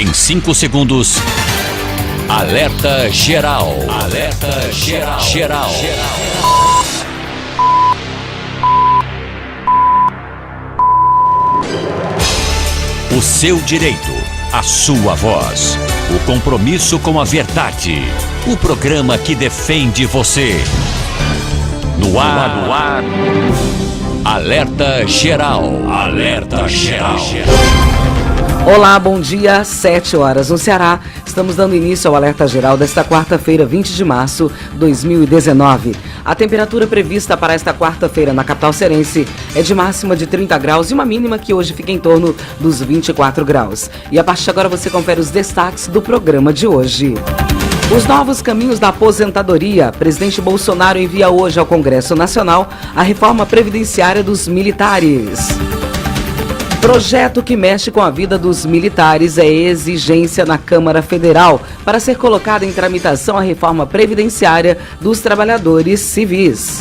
Em 5 segundos, alerta geral. Alerta geral. O seu direito, a sua voz. O compromisso com a verdade. O programa que defende você. No ar. Alerta geral. Alerta geral. Olá, bom dia, 7 horas no Ceará. Estamos dando início ao Alerta Geral desta quarta-feira, 20 de março de 2019. A temperatura prevista para esta quarta-feira na capital cearense é de máxima de 30 graus e uma mínima que hoje fica em torno dos 24 graus. E a partir de agora você confere os destaques do programa de hoje. Os novos caminhos da aposentadoria. Presidente Bolsonaro envia hoje ao Congresso Nacional a reforma previdenciária dos militares. Projeto que mexe com a vida dos militares é exigência na Câmara Federal para ser colocada em tramitação a reforma previdenciária dos trabalhadores civis.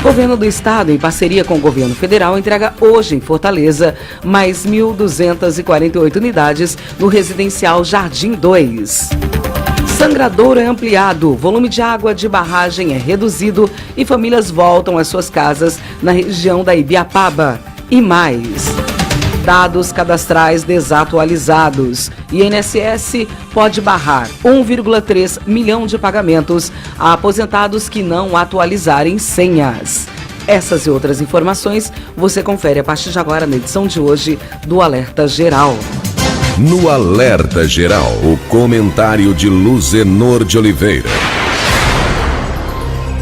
Governo do Estado, em parceria com o Governo Federal, entrega hoje em Fortaleza mais 1.248 unidades no residencial Jardim 2. Sangradouro é ampliado, volume de água de barragem é reduzido e famílias voltam às suas casas na região da Ibiapaba. E mais... Dados cadastrais desatualizados. INSS pode barrar 1,3 milhão de pagamentos a aposentados que não atualizarem senhas. Essas e outras informações você confere a partir de agora na edição de hoje do Alerta Geral. No Alerta Geral, o comentário de Luzenor de Oliveira.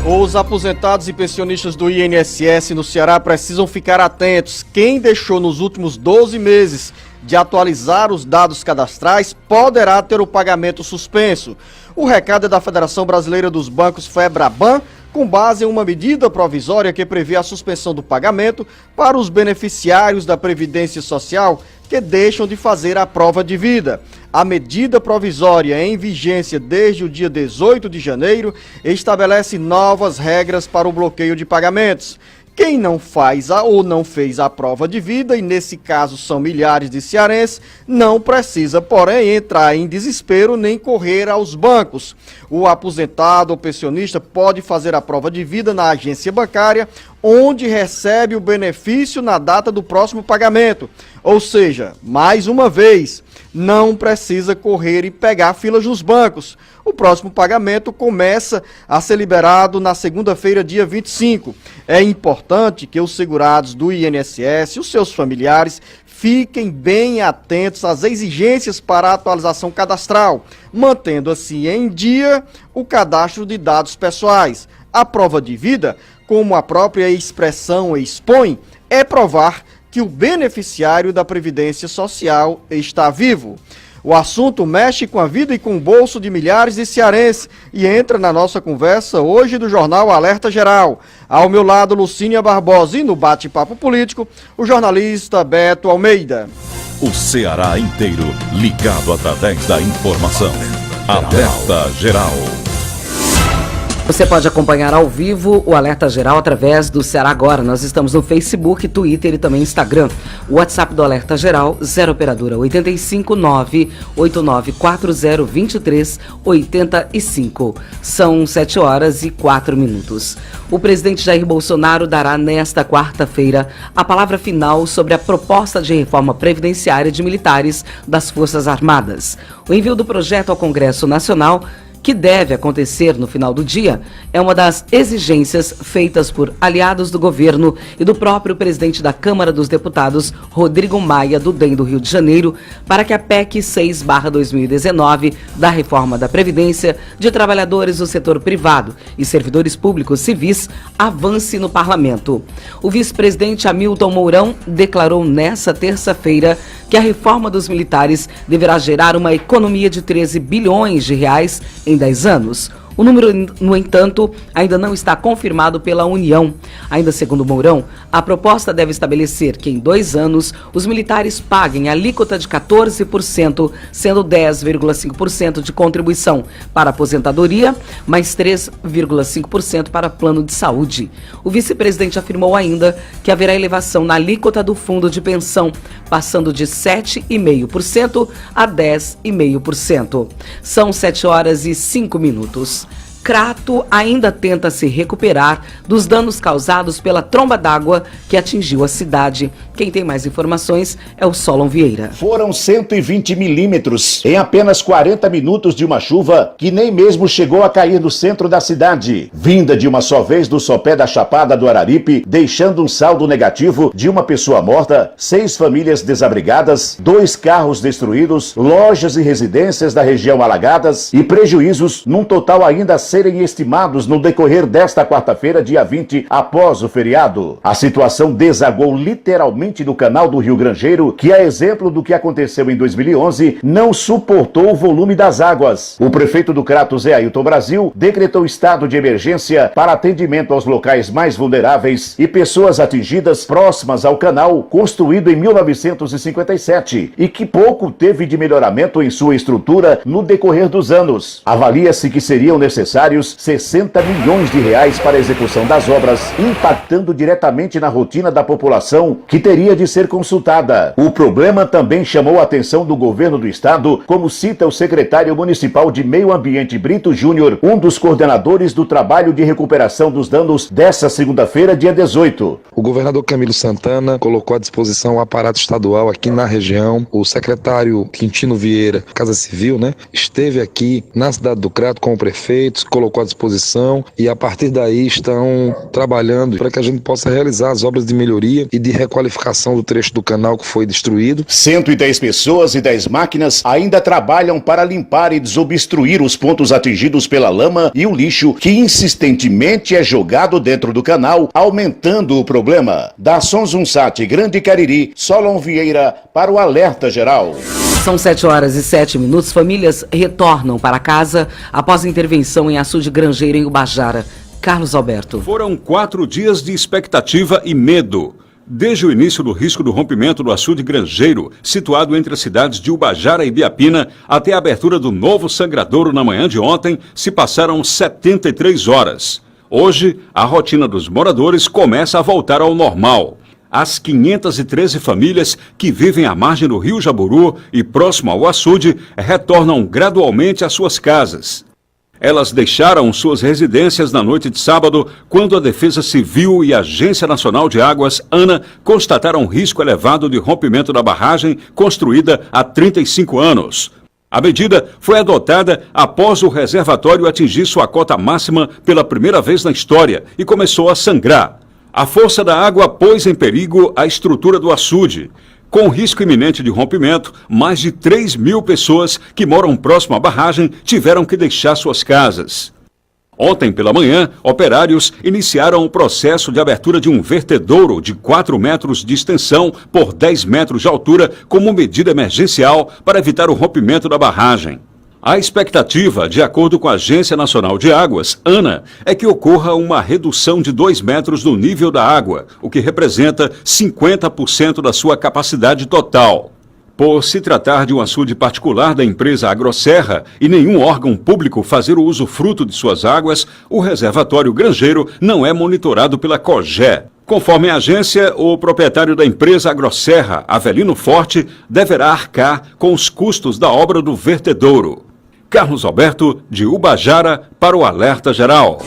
Os aposentados e pensionistas do INSS no Ceará precisam ficar atentos. Quem deixou nos últimos 12 meses de atualizar os dados cadastrais poderá ter o pagamento suspenso. O recado é da Federação Brasileira dos Bancos, FEBRABAN, com base em uma medida provisória que prevê a suspensão do pagamento para os beneficiários da Previdência Social que deixam de fazer a prova de vida. A medida provisória em vigência desde o dia 18 de janeiro estabelece novas regras para o bloqueio de pagamentos. Quem não faz ou não fez a prova de vida, e nesse caso são milhares de cearenses, não precisa, porém, entrar em desespero nem correr aos bancos. O aposentado ou pensionista pode fazer a prova de vida na agência bancária, onde recebe o benefício na data do próximo pagamento. Ou seja, mais uma vez, não precisa correr e pegar filas nos bancos. O próximo pagamento começa a ser liberado na segunda-feira, dia 25. É importante que os segurados do INSS e os seus familiares fiquem bem atentos às exigências para a atualização cadastral, mantendo assim em dia o cadastro de dados pessoais. A prova de vida, como a própria expressão expõe, é provar que o beneficiário da Previdência Social está vivo. O assunto mexe com a vida e com o bolso de milhares de cearenses e entra na nossa conversa hoje do Jornal Alerta Geral. Ao meu lado, Lucínia Barbosa, e no bate-papo político, o jornalista Beto Almeida. O Ceará inteiro ligado através da informação. Alerta Geral. Você pode acompanhar ao vivo o Alerta Geral através do Ceará Agora. Nós estamos no Facebook, Twitter e também Instagram. O WhatsApp do Alerta Geral, 0 operadora 85 98940 2385. São 7 horas e 4 minutos. O presidente Jair Bolsonaro dará nesta quarta-feira a palavra final sobre a proposta de reforma previdenciária de militares das Forças Armadas. O envio do projeto ao Congresso Nacional, que deve acontecer no final do dia, é uma das exigências feitas por aliados do governo e do próprio presidente da Câmara dos Deputados, Rodrigo Maia, do DEM do Rio de Janeiro, para que a PEC 6/2019, da reforma da Previdência de trabalhadores do setor privado e servidores públicos civis, avance no parlamento. O vice-presidente Hamilton Mourão declarou nesta terça-feira que a reforma dos militares deverá gerar uma economia de 13 bilhões de reais em 10 anos. O número, no entanto, ainda não está confirmado pela União. Ainda segundo Mourão, a proposta deve estabelecer que em 2 anos os militares paguem a alíquota de 14%, sendo 10,5% de contribuição para aposentadoria, mais 3,5% para plano de saúde. O vice-presidente afirmou ainda que haverá elevação na alíquota do fundo de pensão, passando de 7,5% a 10,5%. São 7h05. Crato ainda tenta se recuperar dos danos causados pela tromba d'água que atingiu a cidade. Quem tem mais informações é o Solon Vieira. Foram 120 milímetros em apenas 40 minutos de uma chuva que nem mesmo chegou a cair no centro da cidade. Vinda de uma só vez do sopé da Chapada do Araripe, deixando um saldo negativo de uma pessoa morta, 6 famílias desabrigadas, 2 carros destruídos, lojas e residências da região alagadas e prejuízos num total ainda serem estimados no decorrer desta quarta-feira, dia 20, após o feriado. A situação desagou literalmente no canal do Rio Grangeiro, que, a exemplo do que aconteceu em 2011, não suportou o volume das águas. O prefeito do Crato, Zé Ailton Brasil, decretou estado de emergência para atendimento aos locais mais vulneráveis e pessoas atingidas próximas ao canal, construído em 1957 e que pouco teve de melhoramento em sua estrutura no decorrer dos anos. Avalia-se que seriam necessários 60 milhões de reais para a execução das obras, impactando diretamente na rotina da população que teria de ser consultada. O problema também chamou a atenção do governo do estado, como cita o secretário municipal de Meio Ambiente Brito Júnior, um dos coordenadores do trabalho de recuperação dos danos dessa segunda-feira, dia 18. O governador Camilo Santana colocou à disposição o aparato estadual aqui na região. O secretário Quintino Vieira, Casa Civil, esteve aqui na cidade do Crato com o prefeito, colocou à disposição e a partir daí estão trabalhando para que a gente possa realizar as obras de melhoria e de requalificação do trecho do canal que foi destruído. 110 pessoas e 10 máquinas ainda trabalham para limpar e desobstruir os pontos atingidos pela lama e o lixo que insistentemente é jogado dentro do canal, aumentando o problema. Da Sonzunsat Grande Cariri, Solon Vieira para o Alerta Geral. São 7h07. Famílias retornam para casa após a intervenção em açude granjeiro em Ubajara. Carlos Alberto. Foram 4 dias de expectativa e medo. Desde o início do risco do rompimento do açude granjeiro, situado entre as cidades de Ubajara e Biapina, até a abertura do novo sangradouro na manhã de ontem, se passaram 73 horas. Hoje, a rotina dos moradores começa a voltar ao normal. As 513 famílias que vivem à margem do Rio Jaburu e próximo ao açude retornam gradualmente às suas casas. Elas deixaram suas residências na noite de sábado, quando a Defesa Civil e a Agência Nacional de Águas, ANA, constataram risco elevado de rompimento da barragem construída há 35 anos. A medida foi adotada após o reservatório atingir sua cota máxima pela primeira vez na história e começou a sangrar. A força da água pôs em perigo a estrutura do açude. Com risco iminente de rompimento, mais de 3.000 pessoas que moram próximo à barragem tiveram que deixar suas casas. Ontem pela manhã, operários iniciaram o processo de abertura de um vertedouro de 4 metros de extensão por 10 metros de altura como medida emergencial para evitar o rompimento da barragem. A expectativa, de acordo com a Agência Nacional de Águas, ANA, é que ocorra uma redução de 2 metros do nível da água, o que representa 50% da sua capacidade total. Por se tratar de um açude particular da empresa Agrosserra e nenhum órgão público fazer o usufruto de suas águas, o reservatório granjeiro não é monitorado pela COGÉ. Conforme a agência, o proprietário da empresa Agrosserra, Avelino Forte, deverá arcar com os custos da obra do vertedouro. Carlos Alberto, de Ubajara, para o Alerta Geral.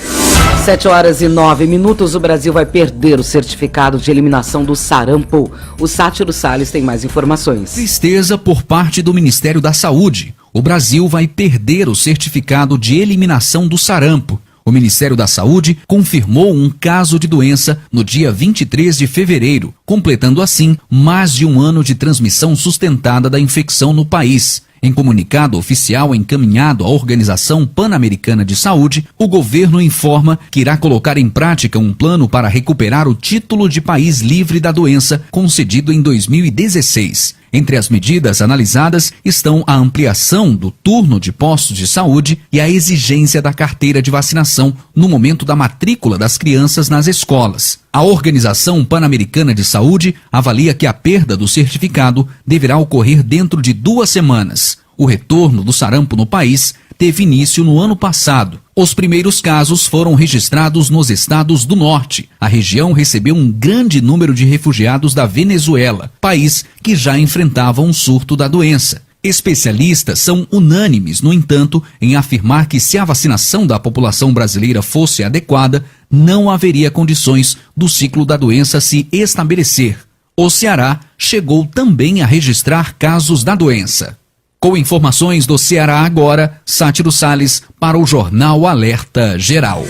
7h09. O Brasil vai perder o certificado de eliminação do sarampo. O Sátiro Salles tem mais informações. Tristeza por parte do Ministério da Saúde. O Brasil vai perder o certificado de eliminação do sarampo. O Ministério da Saúde confirmou um caso de doença no dia 23 de fevereiro, completando assim mais de um ano de transmissão sustentada da infecção no país. Em comunicado oficial encaminhado à Organização Pan-Americana de Saúde, o governo informa que irá colocar em prática um plano para recuperar o título de país livre da doença concedido em 2016. Entre as medidas analisadas estão a ampliação do turno de postos de saúde e a exigência da carteira de vacinação no momento da matrícula das crianças nas escolas. A Organização Pan-Americana de Saúde avalia que a perda do certificado deverá ocorrer dentro de 2 semanas. O retorno do sarampo no país teve início no ano passado. Os primeiros casos foram registrados nos estados do norte. A região recebeu um grande número de refugiados da Venezuela, país que já enfrentava um surto da doença. Especialistas são unânimes, no entanto, em afirmar que se a vacinação da população brasileira fosse adequada, não haveria condições do ciclo da doença se estabelecer. O Ceará chegou também a registrar casos da doença. Com informações do Ceará agora, Sátiro Salles para o Jornal Alerta Geral.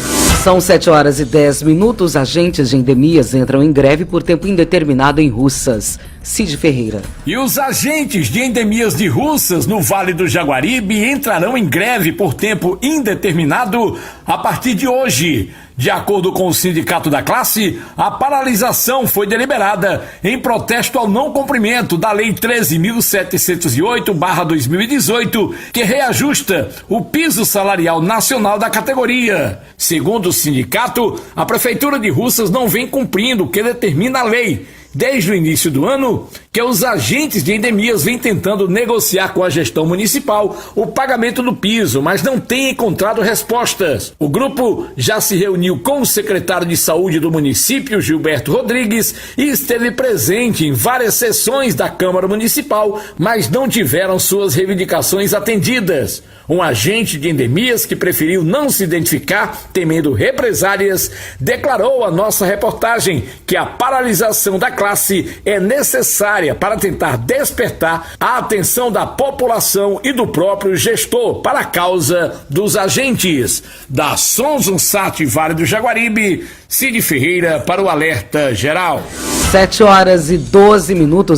São 7h10. Agentes de endemias entram em greve por tempo indeterminado em Russas. Cid Ferreira. E os agentes de endemias de Russas, no Vale do Jaguaribe, entrarão em greve por tempo indeterminado a partir de hoje. De acordo com o Sindicato da Classe, a paralisação foi deliberada em protesto ao não cumprimento da Lei 13.708/2018, que reajusta o piso salarial nacional da categoria. Segundo o sindicato, a Prefeitura de Russas não vem cumprindo o que determina a lei. Desde o início do ano, que os agentes de endemias vêm tentando negociar com a gestão municipal o pagamento do piso, mas não têm encontrado respostas. O grupo já se reuniu com o secretário de saúde do município, Gilberto Rodrigues, e esteve presente em várias sessões da Câmara Municipal, mas não tiveram suas reivindicações atendidas. Um agente de endemias que preferiu não se identificar, temendo represálias, declarou à nossa reportagem que a paralisação da classe é necessária para tentar despertar a atenção da população e do próprio gestor para a causa dos agentes. Da Sonzonsat Vale do Jaguaribe, Cid Ferreira para o Alerta Geral. 7h12.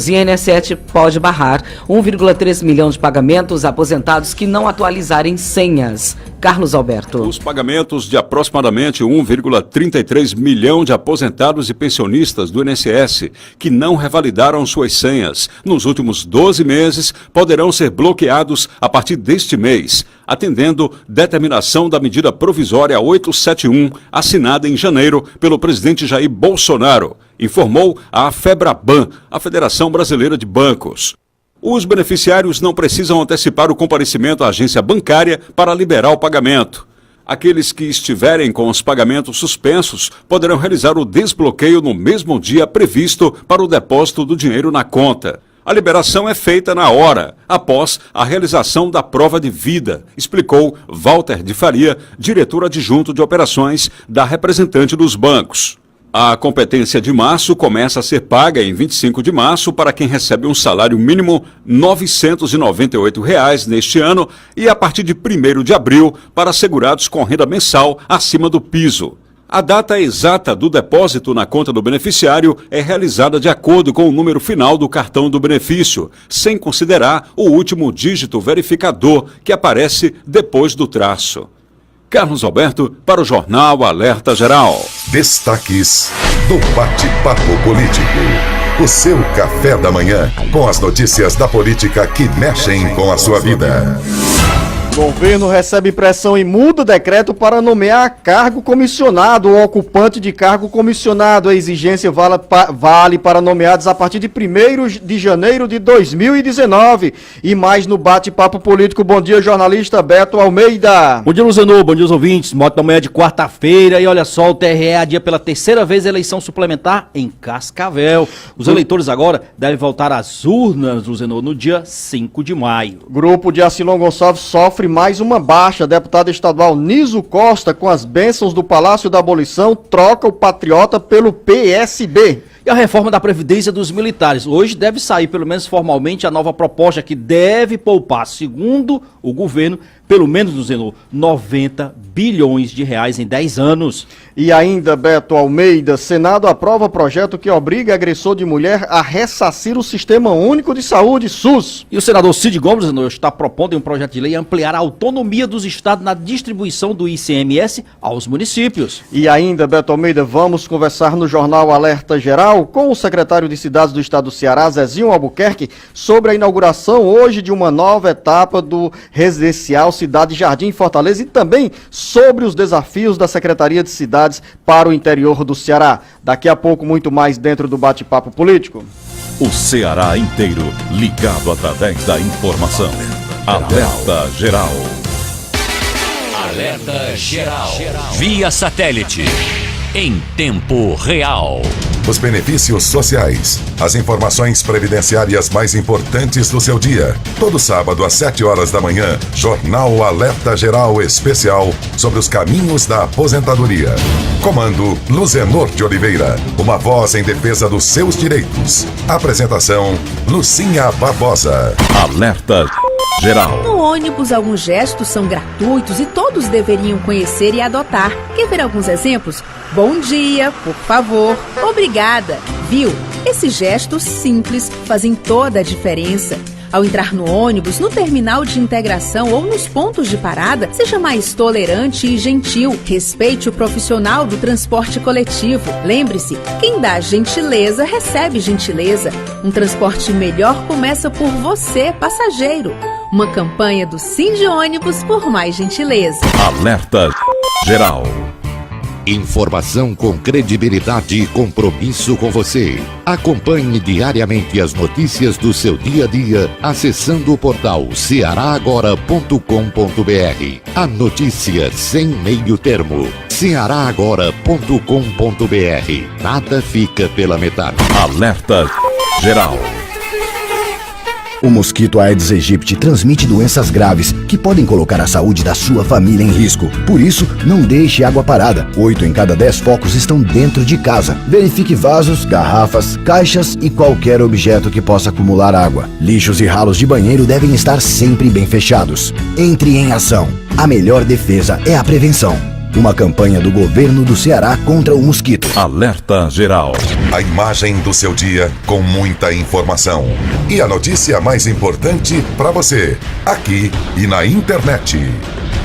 INSS pode barrar 1,3 milhão de pagamentos a aposentados que não atualizarem senhas. Carlos Alberto. Os pagamentos de aproximadamente 1,33 milhão de aposentados e pensionistas do INSS que não revalidaram suas senhas nos últimos 12 meses poderão ser bloqueados a partir deste mês, atendendo determinação da medida provisória 871, assinada em janeiro pelo presidente Jair Bolsonaro, informou a FEBRABAN, a Federação Brasileira de Bancos. Os beneficiários não precisam antecipar o comparecimento à agência bancária para liberar o pagamento. Aqueles que estiverem com os pagamentos suspensos poderão realizar o desbloqueio no mesmo dia previsto para o depósito do dinheiro na conta. A liberação é feita na hora, após a realização da prova de vida, explicou Walter de Faria, diretor adjunto de operações da representante dos bancos. A competência de março começa a ser paga em 25 de março para quem recebe um salário mínimo R$ 998 neste ano e a partir de 1º de abril para segurados com renda mensal acima do piso. A data exata do depósito na conta do beneficiário é realizada de acordo com o número final do cartão do benefício, sem considerar o último dígito verificador que aparece depois do traço. Carlos Alberto para o Jornal Alerta Geral. Destaques do Bate-Papo Político. O seu café da manhã com as notícias da política que mexem com a sua vida. Governo recebe pressão e muda decreto para nomear cargo comissionado ou ocupante de cargo comissionado. A exigência vale para nomeados a partir de 1º de janeiro de 2019. E mais no Bate-Papo Político. Bom dia, jornalista Beto Almeida. Bom dia, Luzenor. Bom dia, os ouvintes. Moto da manhã de quarta-feira. E olha só, o TRE adia pela 3ª vez a eleição suplementar em Cascavel. Os eleitores agora devem voltar às urnas, Luzenor, no dia 5 de maio. Grupo de Acilon Gonçalves sofre mais uma baixa. Deputado estadual Niso Costa, com as bênçãos do Palácio da Abolição, troca o Patriota pelo PSB. E a reforma da Previdência dos Militares. Hoje deve sair, pelo menos formalmente, a nova proposta que deve poupar, segundo o governo, pelo menos, Zenô, 90 bilhões de reais em 10 anos. E ainda, Beto Almeida, Senado aprova projeto que obriga agressor de mulher a ressarcir o Sistema Único de Saúde, SUS. E o senador Cid Gomes, Zenô, está propondo em um projeto de lei ampliar a autonomia dos estados na distribuição do ICMS aos municípios. E ainda, Beto Almeida, vamos conversar no Jornal Alerta Geral com o secretário de Cidades do Estado do Ceará, Zezinho Albuquerque, sobre a inauguração hoje de uma nova etapa do residencial Cidade Jardim Fortaleza e também sobre os desafios da Secretaria de Cidades para o interior do Ceará. Daqui a pouco, muito mais dentro do bate-papo político. O Ceará inteiro ligado através da informação. Alerta Geral. Alerta Geral. Via satélite. Em tempo real. Os benefícios sociais, as informações previdenciárias mais importantes do seu dia. Todo sábado às 7 horas da manhã, Jornal Alerta Geral Especial sobre os caminhos da aposentadoria. Comando Luzenor de Oliveira, uma voz em defesa dos seus direitos. Apresentação Lucinha Barbosa. Alerta Geral. No ônibus, alguns gestos são gratuitos e todos deveriam conhecer e adotar. Quer ver alguns exemplos? Bom dia, por favor, obrigada. Viu? Esses gestos simples fazem toda a diferença. Ao entrar no ônibus, no terminal de integração ou nos pontos de parada, seja mais tolerante e gentil. Respeite o profissional do transporte coletivo. Lembre-se, quem dá gentileza, recebe gentileza. Um transporte melhor começa por você, passageiro. Uma campanha do Sindi Ônibus por mais gentileza. Alerta Geral. Informação com credibilidade e compromisso com você. Acompanhe diariamente as notícias do seu dia a dia acessando o portal cearagora.com.br. A notícia sem meio termo. cearagora.com.br. Nada fica pela metade. Alerta Geral. O mosquito Aedes aegypti transmite doenças graves que podem colocar a saúde da sua família em risco. Por isso, não deixe água parada. 8 em cada 10 focos estão dentro de casa. Verifique vasos, garrafas, caixas e qualquer objeto que possa acumular água. Lixos e ralos de banheiro devem estar sempre bem fechados. Entre em ação. A melhor defesa é a prevenção. Uma campanha do governo do Ceará contra o mosquito. Alerta Geral. A imagem do seu dia com muita informação. E a notícia mais importante para você, aqui e na internet.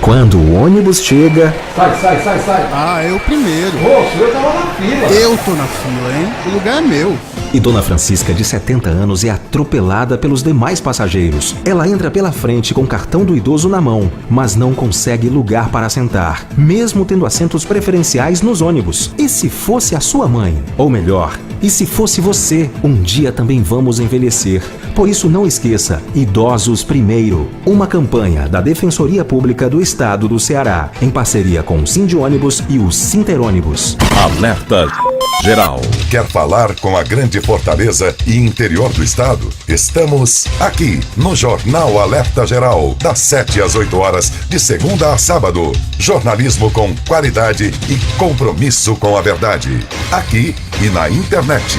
Quando o ônibus chega... Sai. Ah, eu primeiro. O senhor tava na fila. Eu tô na fila, hein? O lugar é meu. E Dona Francisca, de 70 anos, é atropelada pelos demais passageiros. Ela entra pela frente com o cartão do idoso na mão, mas não consegue lugar para sentar, mesmo tendo assentos preferenciais nos ônibus. E se fosse a sua mãe? Ou melhor, e se fosse você? Um dia também vamos envelhecer. Por isso não esqueça, Idosos Primeiro. Uma campanha da Defensoria Pública do Estado do Ceará, em parceria com o Sindi Ônibus e o Sinterônibus. Alerta Geral. Quer falar com a grande Fortaleza e interior do estado? Estamos aqui no Jornal Alerta Geral, das 7 às 8 horas, de segunda a sábado. Jornalismo com qualidade e compromisso com a verdade. Aqui e na internet.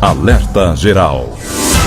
Alerta Geral.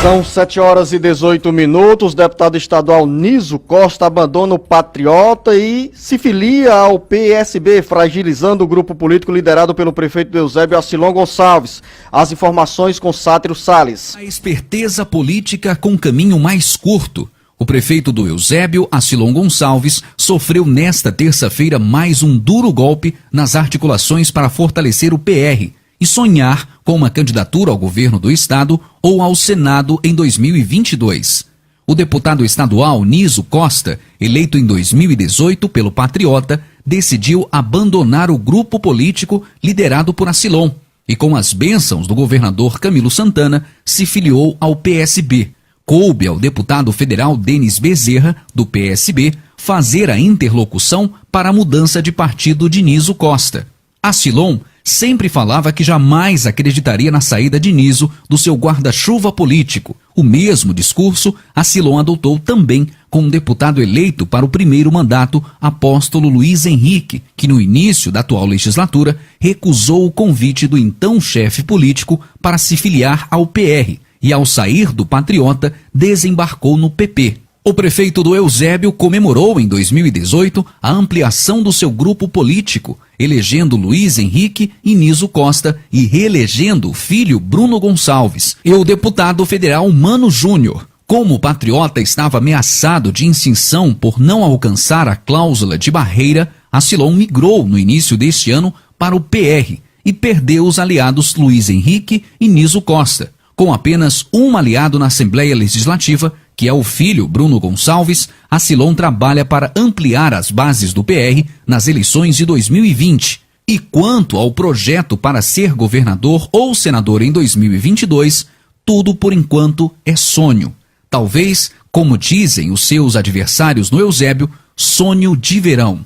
São 7 horas e 18 minutos. Deputado estadual Niso Costa abandona o Patriota e se filia ao PSB, fragilizando o grupo político liderado pelo prefeito Eusébio Acilon Gonçalves. As informações com Sátiro Salles. A esperteza política com caminho mais curto. O prefeito do Eusébio, Acilon Gonçalves, sofreu nesta terça-feira mais um duro golpe nas articulações para fortalecer o PR e sonhar com uma candidatura ao governo do estado ou ao Senado em 2022. O deputado estadual Niso Costa, eleito em 2018 pelo Patriota, decidiu abandonar o grupo político liderado por Acilon e, com as bênçãos do governador Camilo Santana, se filiou ao PSB. Coube ao deputado federal Denis Bezerra, do PSB, fazer a interlocução para a mudança de partido de Niso Costa. Acilon sempre falava que jamais acreditaria na saída de Niso do seu guarda-chuva político. O mesmo discurso Acilon adotou também com um deputado eleito para o primeiro mandato, Apóstolo Luiz Henrique, que no início da atual legislatura recusou o convite do então chefe político para se filiar ao PR e, ao sair do Patriota, desembarcou no PP. O prefeito do Eusébio comemorou em 2018 a ampliação do seu grupo político, elegendo Luiz Henrique e Niso Costa e reelegendo o filho Bruno Gonçalves e o deputado federal Mano Júnior. Como o Patriota estava ameaçado de extinção por não alcançar a cláusula de barreira, Acilon migrou no início deste ano para o PR e perdeu os aliados Luiz Henrique e Niso Costa. Com apenas um aliado na Assembleia Legislativa, que é o filho Bruno Gonçalves, Acilon trabalha para ampliar as bases do PR nas eleições de 2020. E quanto ao projeto para ser governador ou senador em 2022, tudo por enquanto é sonho. Talvez, como dizem os seus adversários no Eusébio, sonho de verão.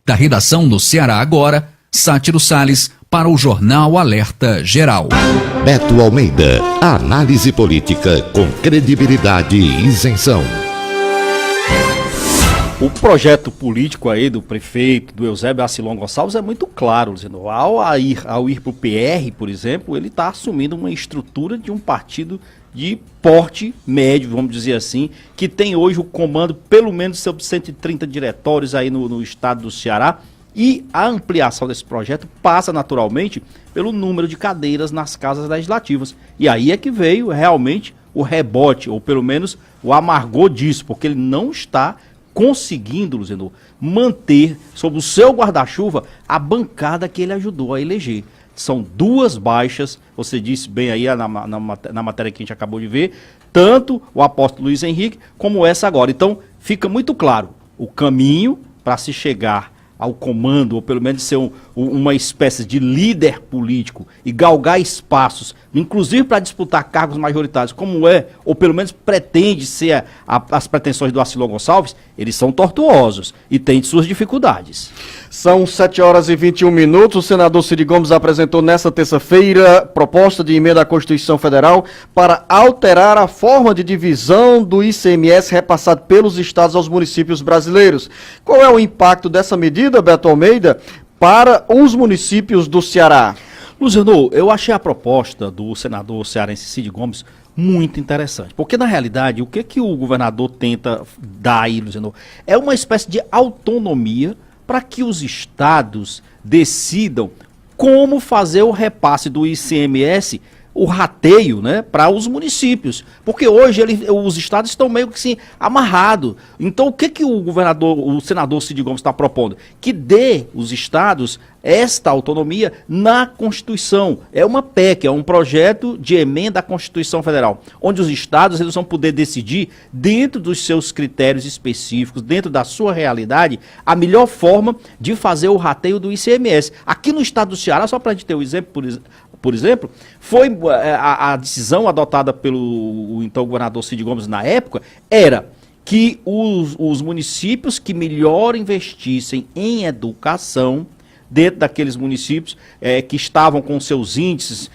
Da redação do Ceará Agora, Sátiro Salles para o Jornal Alerta Geral. Beto Almeida, a análise política com credibilidade e isenção. O projeto político aí do prefeito, do Eusébio Acilon Gonçalves, é muito claro, dizendo, ao ir para o PR, por exemplo, ele está assumindo uma estrutura de um partido de porte médio, vamos dizer assim, que tem hoje o comando pelo menos sobre 130 diretórios aí no estado do Ceará. E a ampliação desse projeto passa naturalmente pelo número de cadeiras nas casas legislativas. E aí é que veio realmente o rebote, ou pelo menos o amargor disso, porque ele não está conseguindo, Luzenor, manter sob o seu guarda-chuva a bancada que ele ajudou a eleger. São duas baixas, você disse bem aí na matéria que a gente acabou de ver, tanto o Apóstolo Luiz Henrique como essa agora. Então fica muito claro o caminho para se chegar ao comando, ou pelo menos ser uma espécie de líder político e galgar espaços, inclusive para disputar cargos majoritários, como é, ou pelo menos pretende ser as pretensões do Acilon Gonçalves, eles são tortuosos e têm suas dificuldades. São 7h21. O senador Cid Gomes apresentou nesta terça-feira proposta de emenda à Constituição Federal para alterar a forma de divisão do ICMS repassado pelos estados aos municípios brasileiros. Qual é o impacto dessa medida, Beto Almeida, para os municípios do Ceará? Luciano, eu achei a proposta do senador cearense Cid Gomes muito interessante, porque na realidade o que o governador tenta dar aí, Luciano, é uma espécie de autonomia para que os estados decidam como fazer o repasse do ICMS, o rateio, né, para os municípios. Porque hoje os estados estão meio que assim, amarrados. Então o que o senador Cid Gomes está propondo? Que dê os estados esta autonomia na Constituição. É uma PEC, é um projeto de emenda à Constituição Federal, onde os estados eles vão poder decidir, dentro dos seus critérios específicos, dentro da sua realidade, a melhor forma de fazer o rateio do ICMS. Aqui no estado do Ceará, só para a gente ter um exemplo, por exemplo, foi a decisão adotada pelo então governador Cid Gomes na época, era que os municípios que melhor investissem em educação, dentro daqueles municípios que estavam com seus índices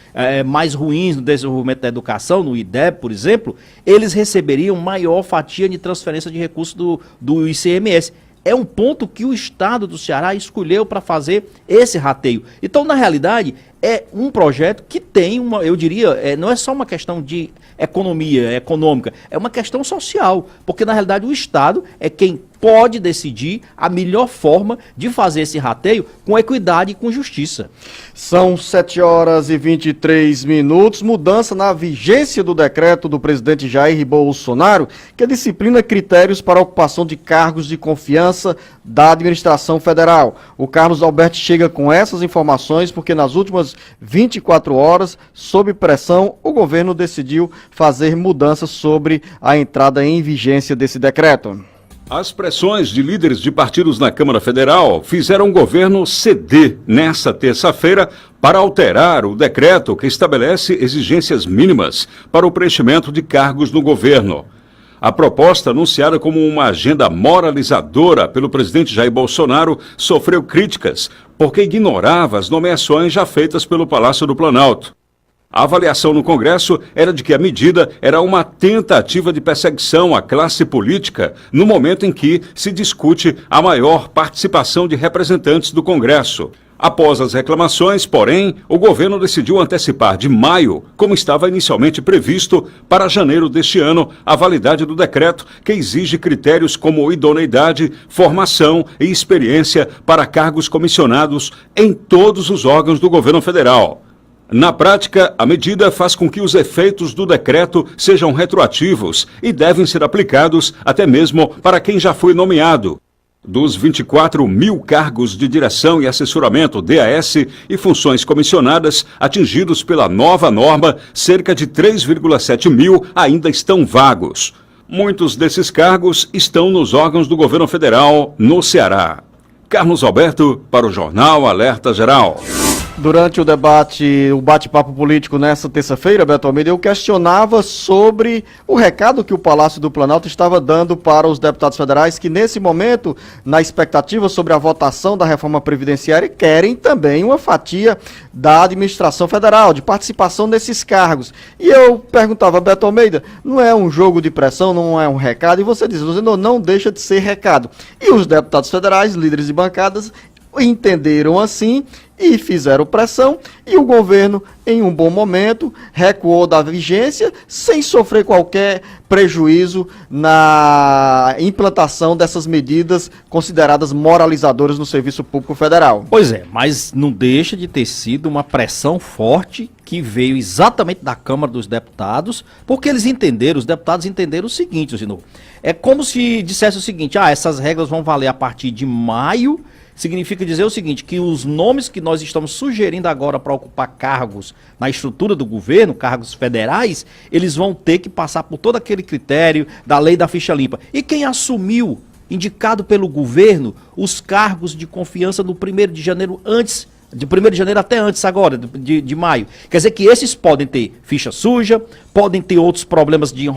mais ruins no desenvolvimento da educação, no IDEB, por exemplo, eles receberiam maior fatia de transferência de recursos do ICMS. É um ponto que o estado do Ceará escolheu para fazer esse rateio. Então, na realidade, é um projeto que tem eu diria, não é só uma questão de economia econômica, é uma questão social, porque na realidade o estado é quem pode decidir a melhor forma de fazer esse rateio com equidade e com justiça. São 7h23. Mudança na vigência do decreto do presidente Jair Bolsonaro, que disciplina critérios para a ocupação de cargos de confiança da administração federal. O Carlos Alberto chega com essas informações porque nas últimas 24 horas, sob pressão, o governo decidiu fazer mudanças sobre a entrada em vigência desse decreto. As pressões de líderes de partidos na Câmara Federal fizeram o governo ceder nesta terça-feira para alterar o decreto que estabelece exigências mínimas para o preenchimento de cargos no governo. A proposta, anunciada como uma agenda moralizadora pelo presidente Jair Bolsonaro, sofreu críticas porque ignorava as nomeações já feitas pelo Palácio do Planalto. A avaliação no Congresso era de que a medida era uma tentativa de perseguição à classe política no momento em que se discute a maior participação de representantes do Congresso. Após as reclamações, porém, o governo decidiu antecipar de maio, como estava inicialmente previsto, para janeiro deste ano, a validade do decreto que exige critérios como idoneidade, formação e experiência para cargos comissionados em todos os órgãos do governo federal. Na prática, a medida faz com que os efeitos do decreto sejam retroativos e devem ser aplicados até mesmo para quem já foi nomeado. Dos 24 mil cargos de direção e assessoramento DAS e funções comissionadas atingidos pela nova norma, cerca de 3,7 mil ainda estão vagos. Muitos desses cargos estão nos órgãos do governo federal no Ceará. Carlos Alberto, para o Jornal Alerta Geral. Durante o debate, o bate-papo político nessa terça-feira, Beto Almeida, eu questionava sobre o recado que o Palácio do Planalto estava dando para os deputados federais que, nesse momento, na expectativa sobre a votação da reforma previdenciária, querem também uma fatia da administração federal, de participação nesses cargos. E eu perguntava, Beto Almeida, não é um jogo de pressão, não é um recado? E você diz, não deixa de ser recado. E os deputados federais, líderes de bancadas, entenderam assim e fizeram pressão, e o governo, em um bom momento, recuou da vigência sem sofrer qualquer prejuízo na implantação dessas medidas consideradas moralizadoras no Serviço Público Federal. Pois é, mas não deixa de ter sido uma pressão forte que veio exatamente da Câmara dos Deputados, porque eles entenderam, os deputados entenderam o seguinte, Zinô, é como se dissesse o seguinte, essas regras vão valer a partir de maio. Significa dizer o seguinte, que os nomes que nós estamos sugerindo agora para ocupar cargos na estrutura do governo, cargos federais, eles vão ter que passar por todo aquele critério da lei da ficha limpa. E quem assumiu, indicado pelo governo, os cargos de confiança no 1º de janeiro antes, de 1º de janeiro até antes agora, de maio. Quer dizer que esses podem ter ficha suja, podem ter outros problemas de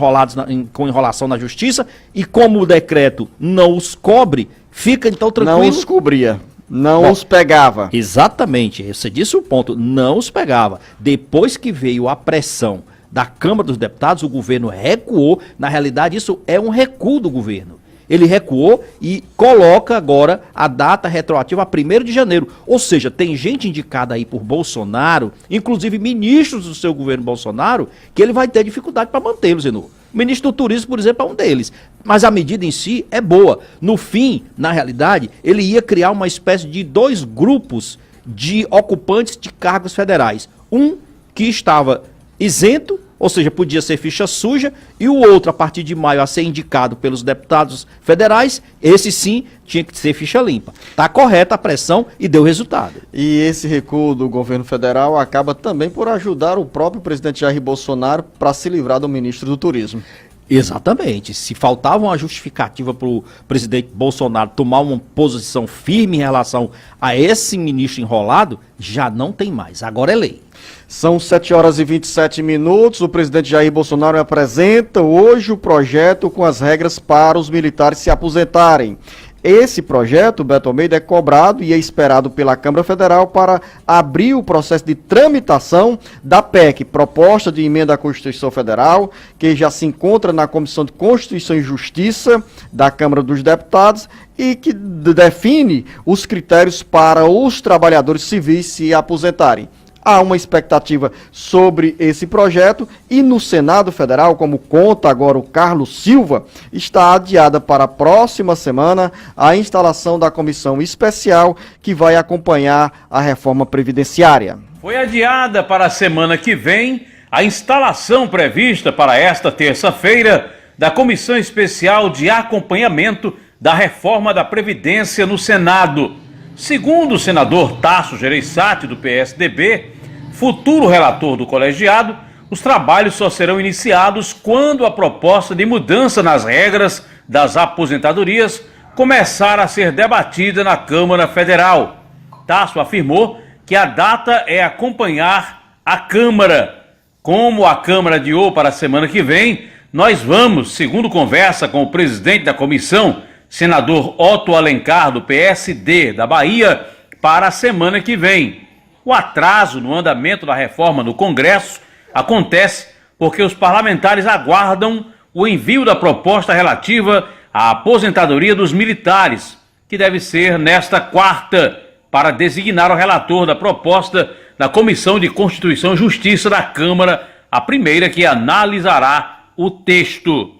com enrolação na justiça, e como o decreto não os cobre, fica então tranquilo. Não os cobria, não os pegava. Exatamente, você disse o ponto, não os pegava. Depois que veio a pressão da Câmara dos Deputados, o governo recuou. Na realidade, isso é um recuo do governo. Ele recuou e coloca agora a data retroativa a 1º de janeiro. Ou seja, tem gente indicada aí por Bolsonaro, inclusive ministros do seu governo Bolsonaro, que ele vai ter dificuldade para mantê-los, Zenô. O ministro do Turismo, por exemplo, é um deles. Mas a medida em si é boa. No fim, na realidade, ele ia criar uma espécie de 2 grupos de ocupantes de cargos federais. Um que estava isento, ou seja, podia ser ficha suja, e o outro, a partir de maio, a ser indicado pelos deputados federais, esse sim tinha que ser ficha limpa. Está correta a pressão e deu resultado. E esse recuo do governo federal acaba também por ajudar o próprio presidente Jair Bolsonaro para se livrar do ministro do Turismo. Exatamente. Se faltava uma justificativa para o presidente Bolsonaro tomar uma posição firme em relação a esse ministro enrolado, já não tem mais. Agora é lei. São 7h27. O presidente Jair Bolsonaro apresenta hoje o projeto com as regras para os militares se aposentarem. Esse projeto, Beto Almeida, é cobrado e é esperado pela Câmara Federal para abrir o processo de tramitação da PEC, proposta de emenda à Constituição Federal, que já se encontra na Comissão de Constituição e Justiça da Câmara dos Deputados e que define os critérios para os trabalhadores civis se aposentarem. Há uma expectativa sobre esse projeto e no Senado Federal, como conta agora o Carlos Silva, está adiada para a próxima semana a instalação da comissão especial que vai acompanhar a reforma previdenciária. Foi adiada para a semana que vem a instalação prevista para esta terça-feira da Comissão Especial de Acompanhamento da Reforma da Previdência no Senado. Segundo o senador Tasso Gereissati, do PSDB, futuro relator do colegiado, os trabalhos só serão iniciados quando a proposta de mudança nas regras das aposentadorias começar a ser debatida na Câmara Federal. Tasso afirmou que a data é acompanhar a Câmara. Como a Câmara adiou para a semana que vem, nós vamos, segundo conversa com o presidente da comissão, senador Otto Alencar, do PSD da Bahia, para a semana que vem. O atraso no andamento da reforma no Congresso acontece porque os parlamentares aguardam o envio da proposta relativa à aposentadoria dos militares, que deve ser nesta quarta, para designar o relator da proposta da Comissão de Constituição e Justiça da Câmara, a primeira que analisará o texto.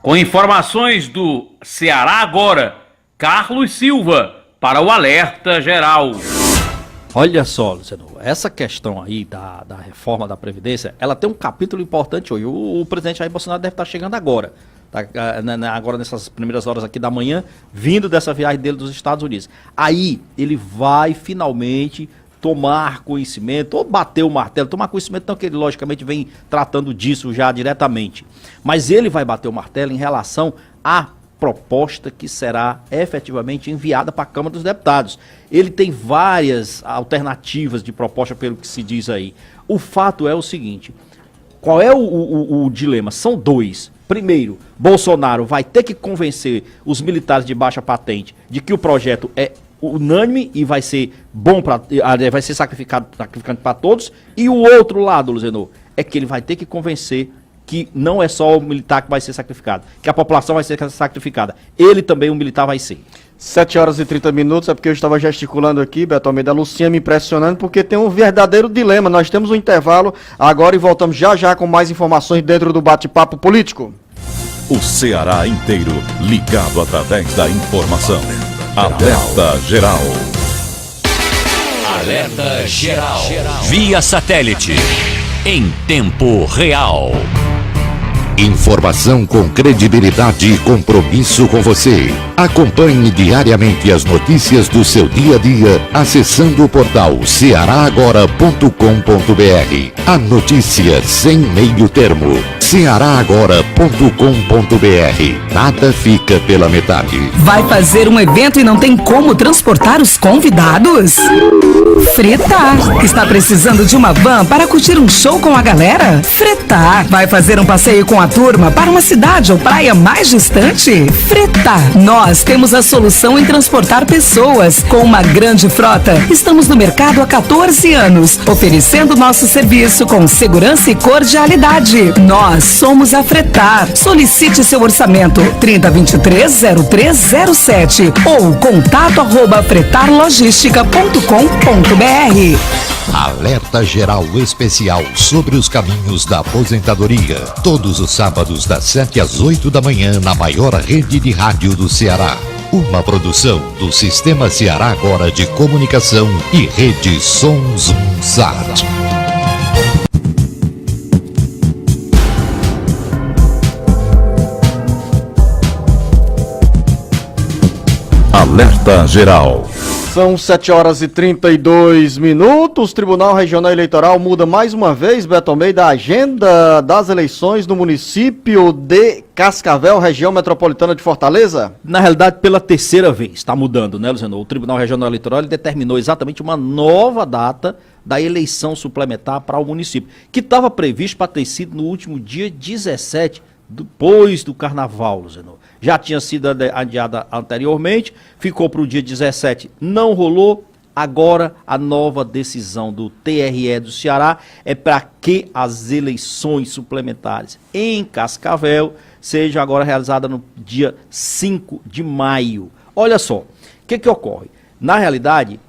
Com informações do Ceará Agora, Carlos Silva, para o Alerta Geral. Olha só, Luciano, essa questão aí da reforma da Previdência, ela tem um capítulo importante hoje. O presidente Jair Bolsonaro deve estar chegando agora. Agora nessas primeiras horas aqui da manhã, vindo dessa viagem dele dos Estados Unidos. Aí ele vai finalmente tomar conhecimento, ou bater o martelo, tomar conhecimento não que ele logicamente vem tratando disso já diretamente, mas ele vai bater o martelo em relação à proposta que será efetivamente enviada para a Câmara dos Deputados. Ele tem várias alternativas de proposta pelo que se diz aí. O fato é o seguinte, qual é o dilema? São dois. Primeiro, Bolsonaro vai ter que convencer os militares de baixa patente de que o projeto é unânime e vai ser bom vai ser sacrificante para todos. E o outro lado, Luziano, é que ele vai ter que convencer que não é só o militar que vai ser sacrificado, que a população vai ser sacrificada. Ele também, o militar, vai ser. 7 horas e 30 minutos, é porque eu estava gesticulando aqui, Beto Almeida, a Lucinha me impressionando, porque tem um verdadeiro dilema. Nós temos um intervalo agora e voltamos já com mais informações dentro do bate-papo político. O Ceará inteiro ligado através da informação. Alerta Geral. Alerta Geral. Via satélite. Em tempo real. Informação com credibilidade e compromisso com você. Acompanhe diariamente as notícias do seu dia a dia acessando o portal cearagora.com.br. A notícia sem meio termo. cearagora.com.br. Nada fica pela metade. Vai fazer um evento e não tem como transportar os convidados? Fretar. Está precisando de uma van para curtir um show com a galera? Fretar. Vai fazer um passeio com a turma para uma cidade ou praia mais distante? Fretar. Nós temos a solução em transportar pessoas. Com uma grande frota, estamos no mercado há 14 anos, oferecendo nosso serviço com segurança e cordialidade. Nós somos a Fretar. Solicite seu orçamento 3023-0307 ou contato@fretarlogistica.com.br. Alerta Geral Especial sobre os caminhos da aposentadoria. Todos os sábados das 7 às 8 da manhã na maior rede de rádio do Ceará. Uma produção do Sistema Ceará Agora de Comunicação e Rede Sons Sat. Alerta Geral. São 7 horas e 32 minutos. O Tribunal Regional Eleitoral muda mais uma vez, Beto Almeida, a agenda das eleições no município de Cascavel, região metropolitana de Fortaleza? Na realidade, pela terceira vez, está mudando, né, Luciano? O Tribunal Regional Eleitoral determinou exatamente uma nova data da eleição suplementar para o município, que estava previsto para ter sido no último dia 17, depois do carnaval, Luciano. Já tinha sido adiada anteriormente, ficou para o dia 17, não rolou. Agora a nova decisão do TRE do Ceará é para que as eleições suplementares em Cascavel sejam agora realizadas no dia 5 de maio. Olha só, o que ocorre? Na realidade,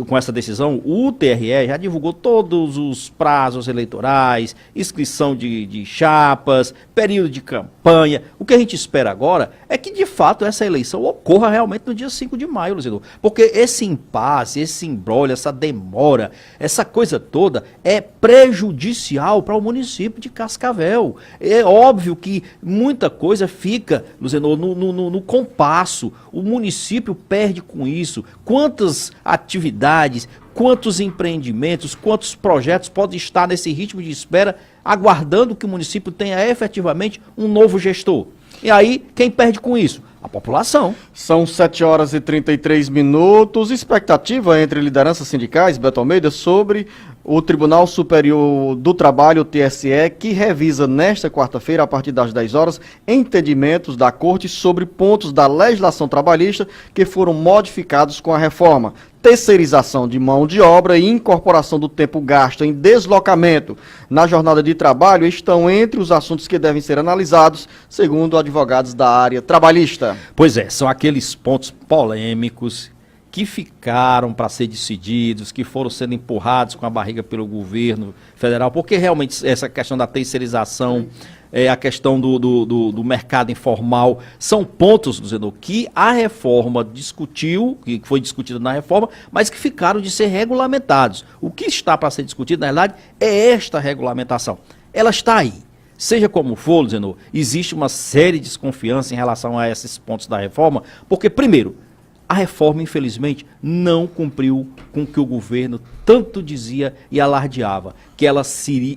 com essa decisão, o TRE já divulgou todos os prazos eleitorais, inscrição de chapas, período de campanha. O que a gente espera agora é que, de fato, essa eleição ocorra realmente no dia 5 de maio, Luciano. Porque esse impasse, esse imbróglio, essa demora, essa coisa toda é prejudicial para o município de Cascavel. É óbvio que muita coisa fica, Luciano, no compasso. O município perde com isso. Quantas atividades, quantos empreendimentos, quantos projetos podem estar nesse ritmo de espera, aguardando que o município tenha efetivamente um novo gestor. E aí, quem perde com isso? A população. São 7 horas e 33 minutos. Expectativa entre lideranças sindicais, Beto Almeida, sobre o Tribunal Superior do Trabalho, o TSE, que revisa nesta quarta-feira, a partir das 10 horas, entendimentos da Corte sobre pontos da legislação trabalhista que foram modificados com a reforma. terceirização de mão de obra e incorporação do tempo gasto em deslocamento na jornada de trabalho estão entre os assuntos que devem ser analisados, segundo advogados da área trabalhista. Pois é, são aqueles pontos polêmicos que ficaram para ser decididos, que foram sendo empurrados com a barriga pelo governo federal, porque realmente essa questão da terceirização, a questão do mercado informal, são pontos, Luzenor, que a reforma discutiu, que foi discutido na reforma, mas que ficaram de ser regulamentados. O que está para ser discutido, na verdade, é esta regulamentação. Ela está aí. Seja como for, Luzenor, existe uma séria desconfiança em relação a esses pontos da reforma, porque, primeiro, a reforma, infelizmente, não cumpriu com o que o governo tanto dizia e alardeava, que ela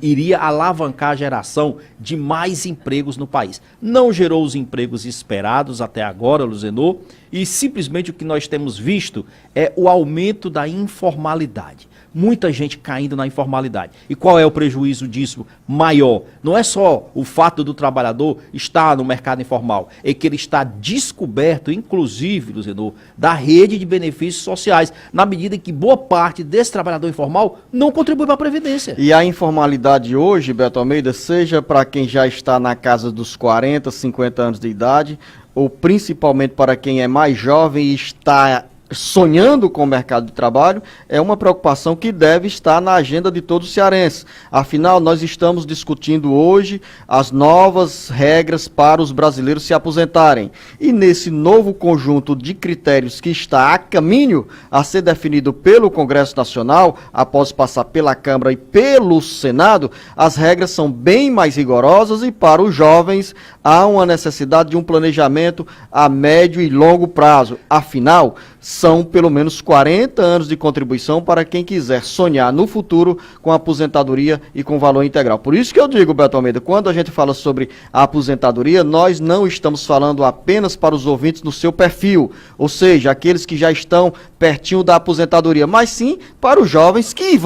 iria alavancar a geração de mais empregos no país. Não gerou os empregos esperados até agora, Luzenor, e simplesmente o que nós temos visto é o aumento da informalidade. Muita gente caindo na informalidade. E qual é o prejuízo disso maior? Não é só o fato do trabalhador estar no mercado informal, é que ele está descoberto, inclusive, Luzenor, da rede de benefícios sociais, na medida em que boa parte desse trabalhador informal não contribui para a Previdência. E a informalidade hoje, Beto Almeida, seja para quem já está na casa dos 40, 50 anos de idade, ou principalmente para quem é mais jovem e está sonhando com o mercado de trabalho, é uma preocupação que deve estar na agenda de todo cearense. Afinal, nós estamos discutindo hoje as novas regras para os brasileiros se aposentarem. E nesse novo conjunto de critérios que está a caminho a ser definido pelo Congresso Nacional, após passar pela Câmara e pelo Senado, as regras são bem mais rigorosas e para os jovens há uma necessidade de um planejamento a médio e longo prazo. Afinal, são pelo menos 40 anos de contribuição para quem quiser sonhar no futuro com a aposentadoria e com valor integral. Por isso que eu digo, Beto Almeida, quando a gente fala sobre a aposentadoria, nós não estamos falando apenas para os ouvintes no seu perfil, ou seja, aqueles que já estão pertinho da aposentadoria, mas sim para os jovens que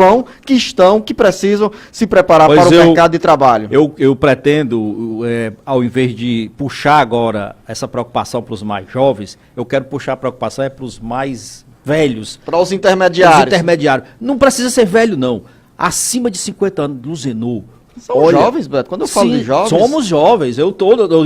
precisam se preparar para o mercado de trabalho. Eu pretendo, ao invés de puxar agora essa preocupação para os mais jovens, eu quero puxar a preocupação para os mais velhos. Para os intermediários. Os intermediários. Não precisa ser velho, não. Acima de 50 anos, Luzenor. São jovens, Beto? Quando eu falo de jovens... somos jovens. Eu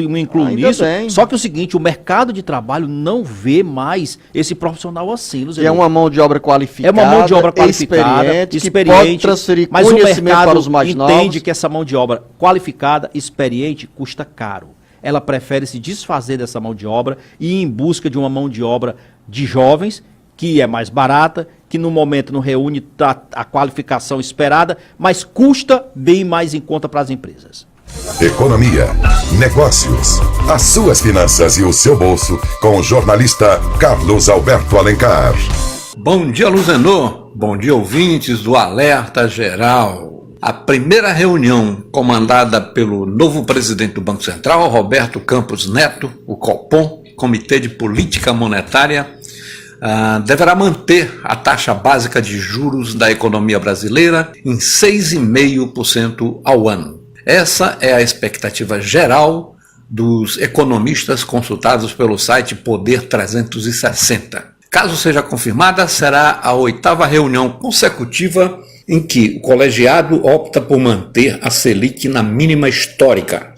me incluo nisso. Bem. Só que é o seguinte, o mercado de trabalho não vê mais esse profissional assim, Luzenor. É uma mão de obra qualificada. É uma mão de obra qualificada, experiente, que pode transferir mas conhecimento para os mais novos. Entende que essa mão de obra qualificada, experiente, custa caro. Ela prefere se desfazer dessa mão de obra e ir em busca de uma mão de obra de jovens, que é mais barata, que no momento não reúne a qualificação esperada, mas custa bem mais em conta para as empresas. Economia, negócios, as suas finanças e o seu bolso, com o jornalista Carlos Alberto Alencar. Bom dia, Luzenor. Bom dia, ouvintes do Alerta Geral. A primeira reunião comandada pelo novo presidente do Banco Central, Roberto Campos Neto, o Copom, Comitê de Política Monetária, deverá manter a taxa básica de juros da economia brasileira em 6,5% ao ano. Essa é a expectativa geral dos economistas consultados pelo site Poder 360. Caso seja confirmada, será a 8ª reunião consecutiva em que o colegiado opta por manter a Selic na mínima histórica.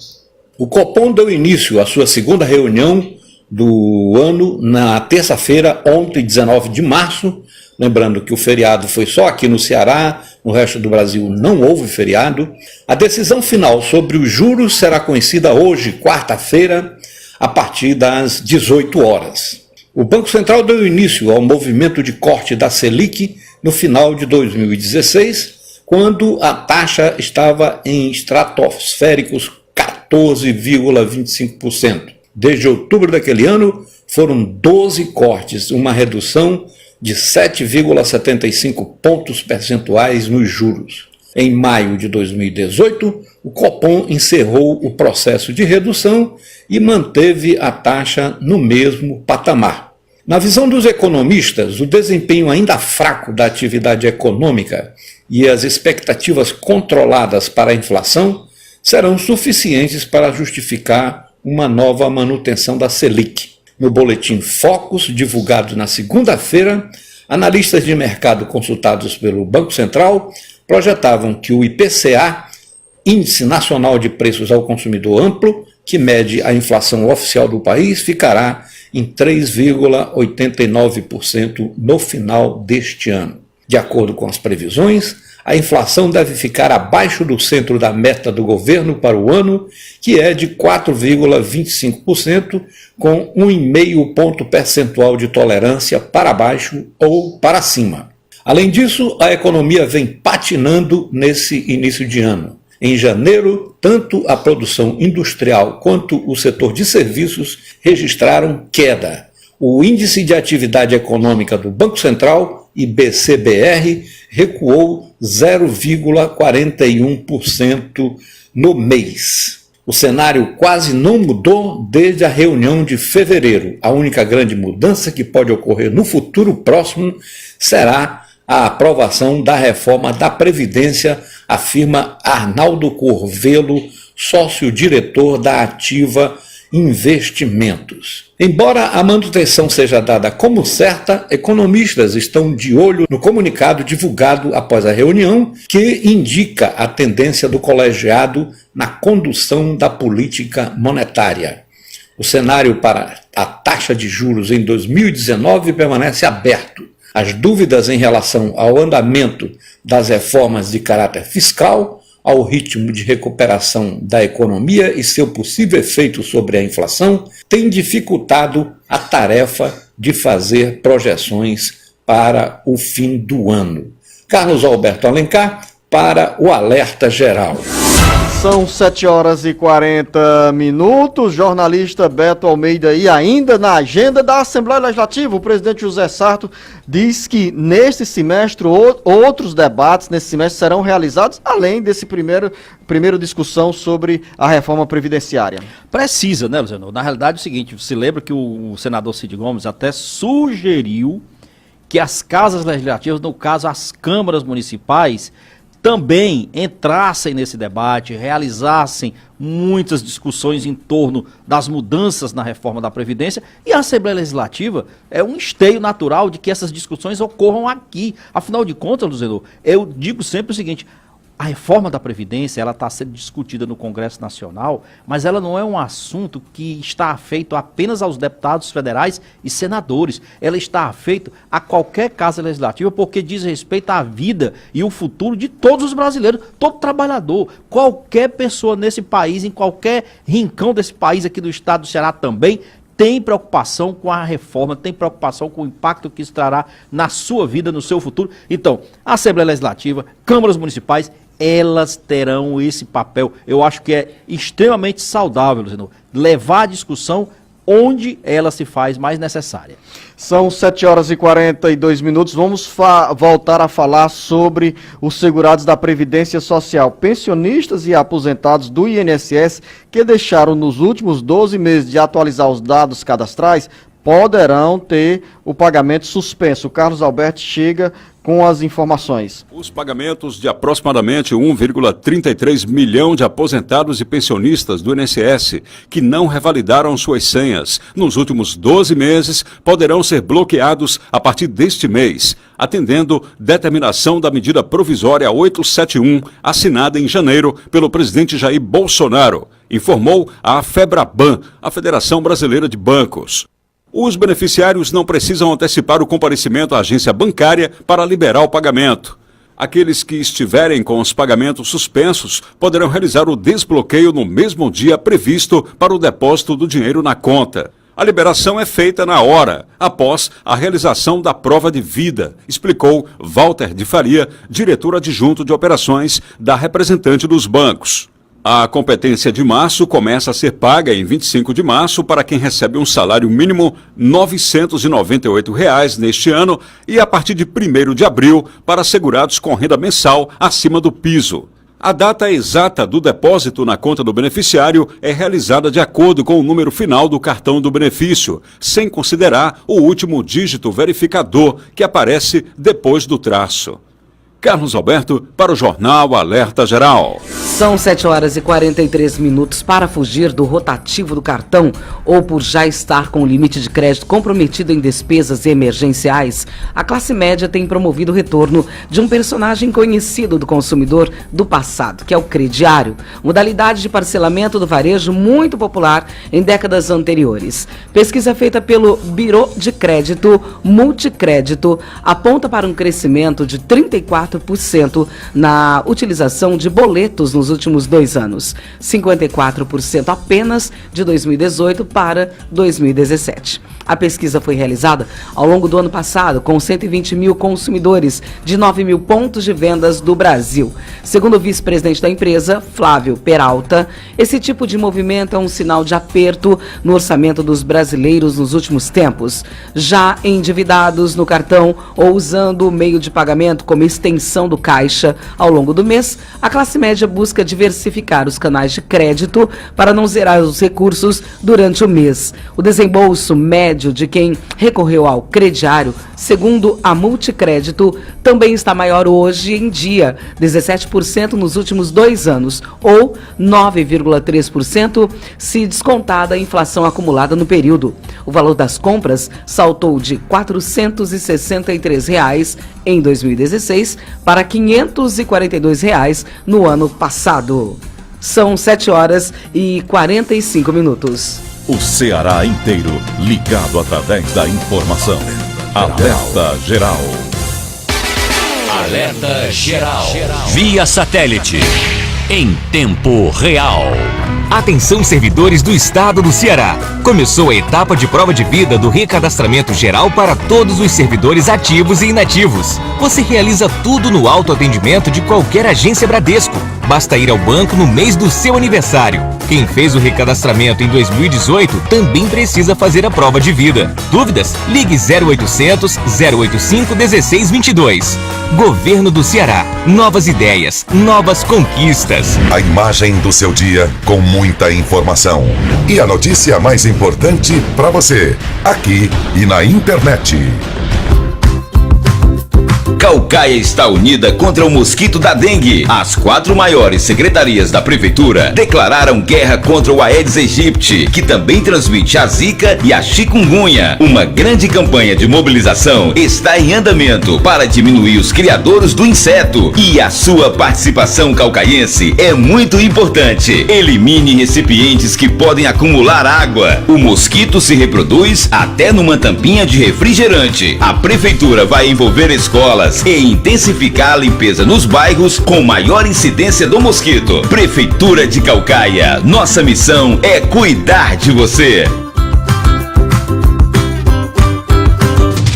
O Copom deu início à sua segunda reunião do ano na terça-feira, ontem, 19 de março. Lembrando que o feriado foi só aqui no Ceará, no resto do Brasil não houve feriado. A decisão final sobre os juros será conhecida hoje, quarta-feira, a partir das 18 horas. O Banco Central deu início ao movimento de corte da Selic no final de 2016, quando a taxa estava em estratosféricos 14,25%. Desde outubro daquele ano, foram 12 cortes, uma redução de 7,75 pontos percentuais nos juros. Em maio de 2018, o Copom encerrou o processo de redução e manteve a taxa no mesmo patamar. Na visão dos economistas, o desempenho ainda fraco da atividade econômica e as expectativas controladas para a inflação serão suficientes para justificar uma nova manutenção da Selic. No boletim Focus, divulgado na segunda-feira, Analistas de mercado consultados pelo Banco Central projetavam que o IPCA, Índice Nacional de Preços ao Consumidor Amplo, que mede a inflação oficial do país, ficará em 3,89% no final deste ano. De acordo com as previsões, a inflação deve ficar abaixo do centro da meta do governo para o ano, que é de 4,25%, com 1,5 ponto percentual de tolerância para baixo ou para cima. Além disso, a economia vem patinando nesse início de ano. Em janeiro, tanto a produção industrial quanto o setor de serviços registraram queda. O Índice de Atividade Econômica do Banco Central, IBCBR, recuou 0,41% no mês. O cenário quase não mudou desde a reunião de fevereiro. A única grande mudança que pode ocorrer no futuro próximo será a aprovação da reforma da Previdência, afirma Arnaldo Corvelo, sócio-diretor da Ativa Investimentos. Embora a manutenção seja dada como certa, economistas estão de olho no comunicado divulgado após a reunião, que indica a tendência do colegiado na condução da política monetária. O cenário para a taxa de juros em 2019 permanece aberto. As dúvidas em relação ao andamento das reformas de caráter fiscal, ao ritmo de recuperação da economia e seu possível efeito sobre a inflação, têm dificultado a tarefa de fazer projeções para o fim do ano. Carlos Alberto Alencar, para o Alerta Geral. São 7h40. Jornalista Beto Almeida, e ainda na agenda da Assembleia Legislativa, o presidente José Sarto diz que neste semestre outros debates nesse semestre serão realizados, além desse primeiro discussão sobre a reforma previdenciária. Precisa, né, Luciano? Na realidade é o seguinte, você lembra que o senador Cid Gomes até sugeriu que as casas legislativas, no caso as câmaras municipais, também entrassem nesse debate, realizassem muitas discussões em torno das mudanças na reforma da Previdência, e a Assembleia Legislativa é um esteio natural de que essas discussões ocorram aqui. Afinal de contas, Luciano, eu digo sempre o seguinte: a reforma da Previdência, ela está sendo discutida no Congresso Nacional, mas ela não é um assunto que está afeito apenas aos deputados federais e senadores. Ela está afeito a qualquer casa legislativa, porque diz respeito à vida e o futuro de todos os brasileiros, todo trabalhador, qualquer pessoa nesse país, em qualquer rincão desse país aqui do estado do Ceará também, tem preocupação com a reforma, tem preocupação com o impacto que isso trará na sua vida, no seu futuro. Então, a Assembleia Legislativa, câmaras municipais, elas terão esse papel. Eu acho que é extremamente saudável, Luciano, levar a discussão onde ela se faz mais necessária. São 7h42. Vamos voltar a falar sobre os segurados da Previdência Social, pensionistas e aposentados do INSS que deixaram nos últimos 12 meses de atualizar os dados cadastrais, poderão ter o pagamento suspenso. O Carlos Alberto chega com as informações. Os pagamentos de aproximadamente 1,33 milhão de aposentados e pensionistas do INSS que não revalidaram suas senhas nos últimos 12 meses poderão ser bloqueados a partir deste mês, atendendo determinação da medida provisória 871, assinada em janeiro pelo presidente Jair Bolsonaro, informou a FEBRABAN, a Federação Brasileira de Bancos. Os beneficiários não precisam antecipar o comparecimento à agência bancária para liberar o pagamento. Aqueles que estiverem com os pagamentos suspensos poderão realizar o desbloqueio no mesmo dia previsto para o depósito do dinheiro na conta. A liberação é feita na hora, após a realização da prova de vida, explicou Walter de Faria, diretor adjunto de operações da representante dos bancos. A competência de março começa a ser paga em 25 de março para quem recebe um salário mínimo R$ 998 neste ano e a partir de 1º de abril para segurados com renda mensal acima do piso. A data exata do depósito na conta do beneficiário é realizada de acordo com o número final do cartão do benefício, sem considerar o último dígito verificador que aparece depois do traço. Carlos Alberto para o Jornal Alerta Geral. São 7 horas e 43 minutos. Para fugir do rotativo do cartão ou por já estar com o limite de crédito comprometido em despesas emergenciais, a classe média tem promovido o retorno de um personagem conhecido do consumidor do passado, que é o crediário, modalidade de parcelamento do varejo muito popular em décadas anteriores. Pesquisa feita pelo Bureau de Crédito Multicrédito aponta para um crescimento de 34% na utilização de boletos nos últimos 2 anos, 54% apenas de 2018 para 2017. A pesquisa foi realizada ao longo do ano passado com 120 mil consumidores de 9 mil pontos de vendas do Brasil. Segundo o vice-presidente da empresa, Flávio Peralta, esse tipo de movimento é um sinal de aperto no orçamento dos brasileiros nos últimos tempos. Já endividados no cartão ou usando o meio de pagamento como extensão do caixa ao longo do mês, a classe média busca diversificar os canais de crédito para não zerar os recursos durante o mês. O desembolso médio de quem recorreu ao crediário, segundo a Multicrédito, também está maior hoje em dia, 17% nos últimos 2 anos, ou 9,3% se descontada a inflação acumulada no período. O valor das compras saltou de R$ 463 em 2016 para R$ 542 no ano passado. São 7 horas e 45 minutos. O Ceará inteiro ligado através da informação. Alerta Geral. Alerta Geral. Via satélite. Em tempo real. Atenção, servidores do Estado do Ceará. Começou a etapa de prova de vida do recadastramento geral para todos os servidores ativos e inativos. Você realiza tudo no autoatendimento de qualquer agência Bradesco. Basta ir ao banco no mês do seu aniversário. Quem fez o recadastramento em 2018 também precisa fazer a prova de vida. Dúvidas? Ligue 0800 085 1622. Governo do Ceará. Novas ideias, novas conquistas. A imagem do seu dia com muita informação. E a notícia mais importante para você, aqui e na internet. Caucaia está unida contra o mosquito da dengue. As 4 maiores secretarias da prefeitura declararam guerra contra o Aedes aegypti, que também transmite a zika e a chikungunya. Uma grande campanha de mobilização está em andamento para diminuir os criadouros do inseto. E a sua participação caucaiense é muito importante. Elimine recipientes que podem acumular água. O mosquito se reproduz até numa tampinha de refrigerante. A prefeitura vai envolver escolas e intensificar a limpeza nos bairros com maior incidência do mosquito. Prefeitura de Caucaia, nossa missão é cuidar de você.